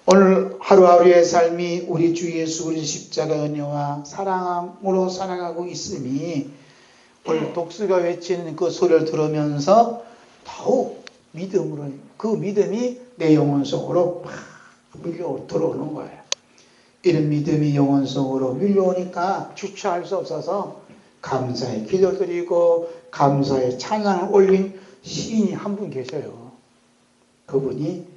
오늘 하루하루의 삶이 우리 주 예수 그리스도의 십자가 은혜와 사랑으로 살아가고 있으니 오늘 독수가 외치는 그 소리를 들으면서 더욱 믿음으로 그 믿음이 내 영혼 속으로 막 밀려 들어오는 거예요. 이런 믿음이 영혼 속으로 밀려오니까 주체할 수 없어서 감사의 기도드리고 감사의 찬양을 올린 시인이 한 분 계셔요. 그분이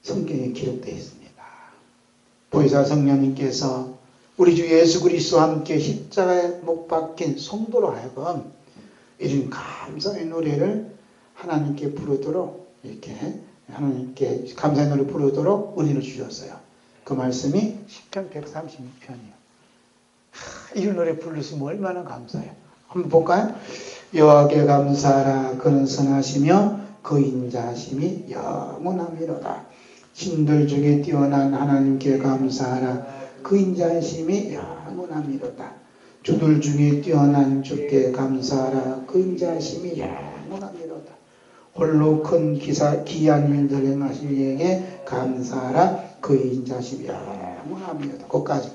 성경에 기록되어 있습니다. 보혜사 성령님께서 우리 주 예수 그리스도와 함께 십자가에 못 박힌 성도로 하여금 이런 감사의 노래를 하나님께 부르도록 이렇게 하나님께 감사의 노래 부르도록 은혜를 주셨어요. 그 말씀이 시편 136편이에요. 이런 노래 부르시면 얼마나 감사해요. 한번 볼까요? 여호와께 감사하라. 그는 선하시며 그 인자하심이 영원하미로다. 신들 중에 뛰어난 하나님께 감사하라. 그 인자하심이 영원하미로다. 주들 중에 뛰어난 주께 감사하라. 그 인자하심이 영원하미로다. 홀로 큰 기이한 일들 행하신 이에게 감사하라. 그 인자하심이 영원하미로다. 거기까지.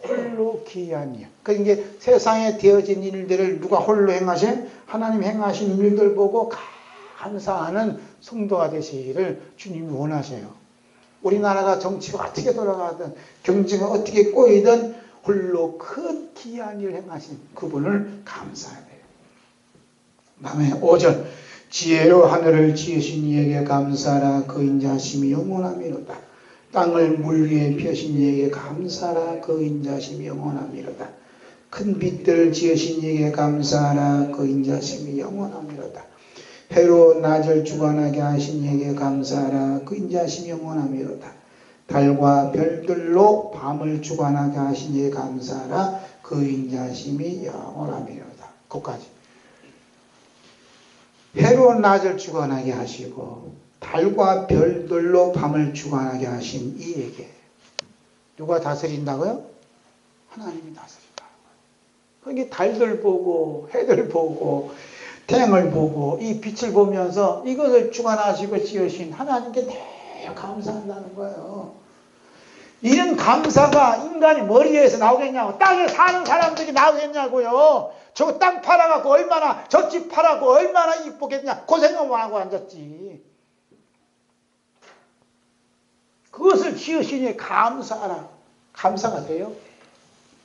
홀로 기이한 일. 그러니까 세상에 되어진 일들을 누가 홀로 행하신? 하나님 행하신 일들 보고 감사하는 성도가 되시기를 주님이 원하셔요. 우리나라가 정치가 어떻게 돌아가든 경제가 어떻게 꼬이든 홀로 큰 기이한 일을 행하신 그분을 감사해야 돼요. 다음에 5절. 지혜로 하늘을 지으신 이에게 감사하라. 그 인자하심이 영원하미로다. 땅을 물 위에 펴신 이에게 감사하라. 그 인자하심이 영원하미로다. 큰 빛들을 지으신 이에게 감사하라. 그 인자하심이 영원하미로다. 해로 낮을 주관하게 하신 이에게 감사하라. 그 인자하심이 영원하미로다. 달과 별들로 밤을 주관하게 하신 이에게 감사하라. 그 인자하심이 영원하미로다. 거기까지. 해로 낮을 주관하게 하시고 달과 별들로 밤을 주관하게 하신 이에게 누가 다스린다고요? 하나님이 다스린다는 거예요. 그러니까 달들 보고 해들 보고 태양을 보고 이 빛을 보면서 이것을 주관하시고 지으신 하나님께 대단히 감사한다는 거예요. 이런 감사가 인간이 머리에서 나오겠냐고, 땅에 사는 사람들이 나오겠냐고요. 저거 땅 팔아갖고 얼마나, 저 집 팔아갖고 얼마나 이쁘겠냐, 고생만 하고 앉았지. 그것을 지으시니 감사하라. 감사가 돼요?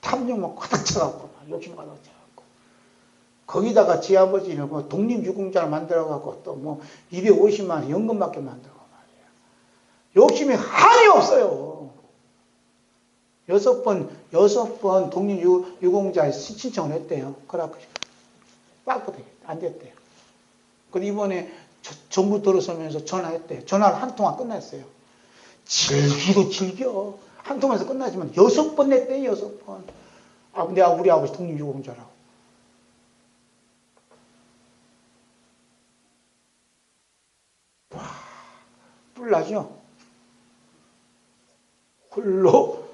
탐욕만 가득 차갖고 욕심 가득 차갖고 거기다가 지 아버지는 뭐 독립유공자를 만들어갖고 또 뭐 250만 원 연금받게 만들고 말이야. 욕심이 한이 없어요. 6번 독립유공자에 신청을 했대요. 그래갖고 빠꾸되게 안 됐대요. 그리고 이번에 정부 들어서면서 전화했대요. 전화를 한 통화 끝냈어요. 즐기고 즐겨. 한 통화에서 끝나지만 6번 냈대요. 6번. 아, 근데 우리 아버지 독립유공자라고. 와, 뿔나죠? 홀로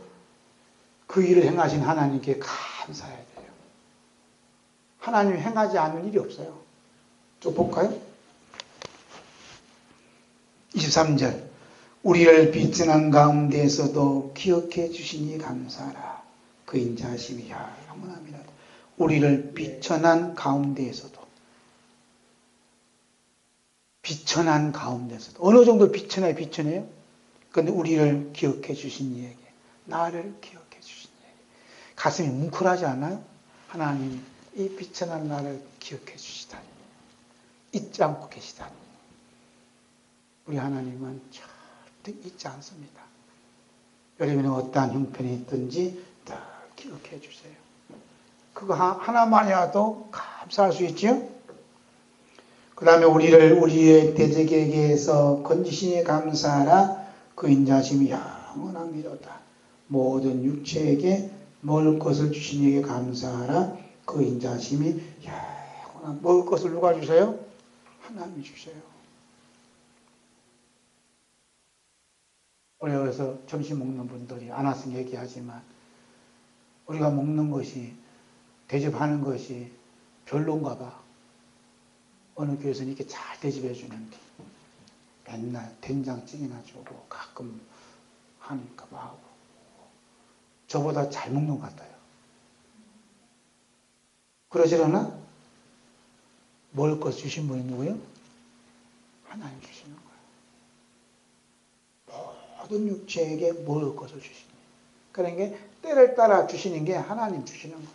그 일을 행하신 하나님께 감사해야 돼요. 하나님이 행하지 않는 일이 없어요. 좀 볼까요? 23절. 우리를 비천한 가운데에서도 기억해 주시니 감사하라. 그 인자하심이 영원합니다. 우리를 비천한 가운데에서도. 비천한 가운데서도. 어느 정도 비천해요? 비천해요? 그런데 우리를 기억해 주신 이에게, 나를 기억해 주신 이에게. 가슴이 뭉클하지 않아요? 하나님, 이 비천한 나를 기억해 주시다니. 잊지 않고 계시다니. 우리 하나님은 절대 잊지 않습니다. 여러분은 어떠한 형편이 있든지 다 기억해 주세요. 그거 하나만이라도 감사할 수 있죠? 그 다음에 우리를 우리의 대적에게서 건지시니 감사하라. 그 인자심이 영원합니다. 모든 육체에게 먹을 것을 주신 이에게 감사하라. 그 인자심이 영원합니다. 먹을 것을 누가 주세요? 하나님이 주세요. 우리가 그래서 점심 먹는 분들이 안 왔으면 얘기하지만 우리가 먹는 것이 대접하는 것이 별론가 봐. 어느 교회에서는 이렇게 잘 대접해 주는데 맨날 된장찌개나 주고 가끔 하니까 막 하고 저보다 잘 먹는 것 같아요. 그러질 않아? 먹을 것 주신 분이 누구예요? 하나님 주시는 거예요. 모든 육체에게 먹을 것을 주시는 거예요. 그러니까 때를 따라 주시는 게 하나님 주시는 거예요.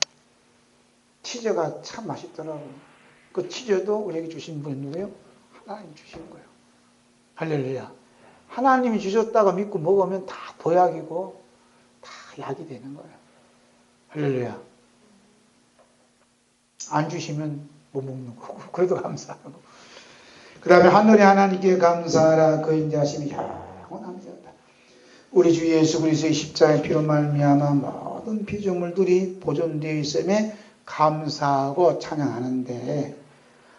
치즈가 참 맛있더라고요. 그 치즈도 우리에게 주신 분이 누구예요? 하나님 주신 거예요. 할렐루야. 하나님이 주셨다고 믿고 먹으면 다 보약이고 다 약이 되는 거예요. 할렐루야. 안 주시면 못 먹는 거고 그래도 감사하고. 그 다음에 하늘의 하나님께 감사하라. 그 인자하심이 영원합니다. 우리 주 예수 그리스도의 십자가의 피로 말미암아 모든 피조물들이 보존되어 있음에 감사하고 찬양하는데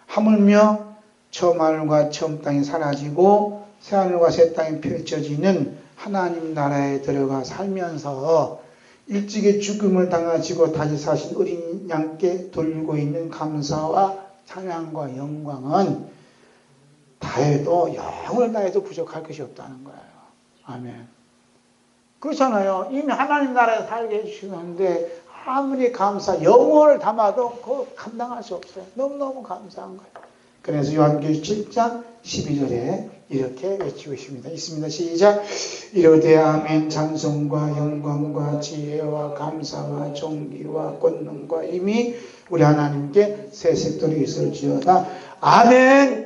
하물며 처음 하늘과 처음 땅이 사라지고 새 하늘과 새 땅이 펼쳐지는 하나님 나라에 들어가 살면서 일찍이 죽음을 당하시고 다시 사신 어린 양께 돌리고 있는 감사와 찬양과 영광은 다해도 영을 다해도 부족할 것이 없다는 거예요. 아멘. 그렇잖아요. 이미 하나님 나라에 살게 해주시는데 아무리 영혼을 담아도 그거 감당할 수 없어요. 너무너무 감사한 거예요. 그래서 요한계시록 7장 12절에 이렇게 외치고 있습니다. 시작. 이르되 아멘. 찬송과 영광과 지혜와 감사와 존귀와 권능과 힘이 우리 하나님께 세세토록 있을지어다. 아멘.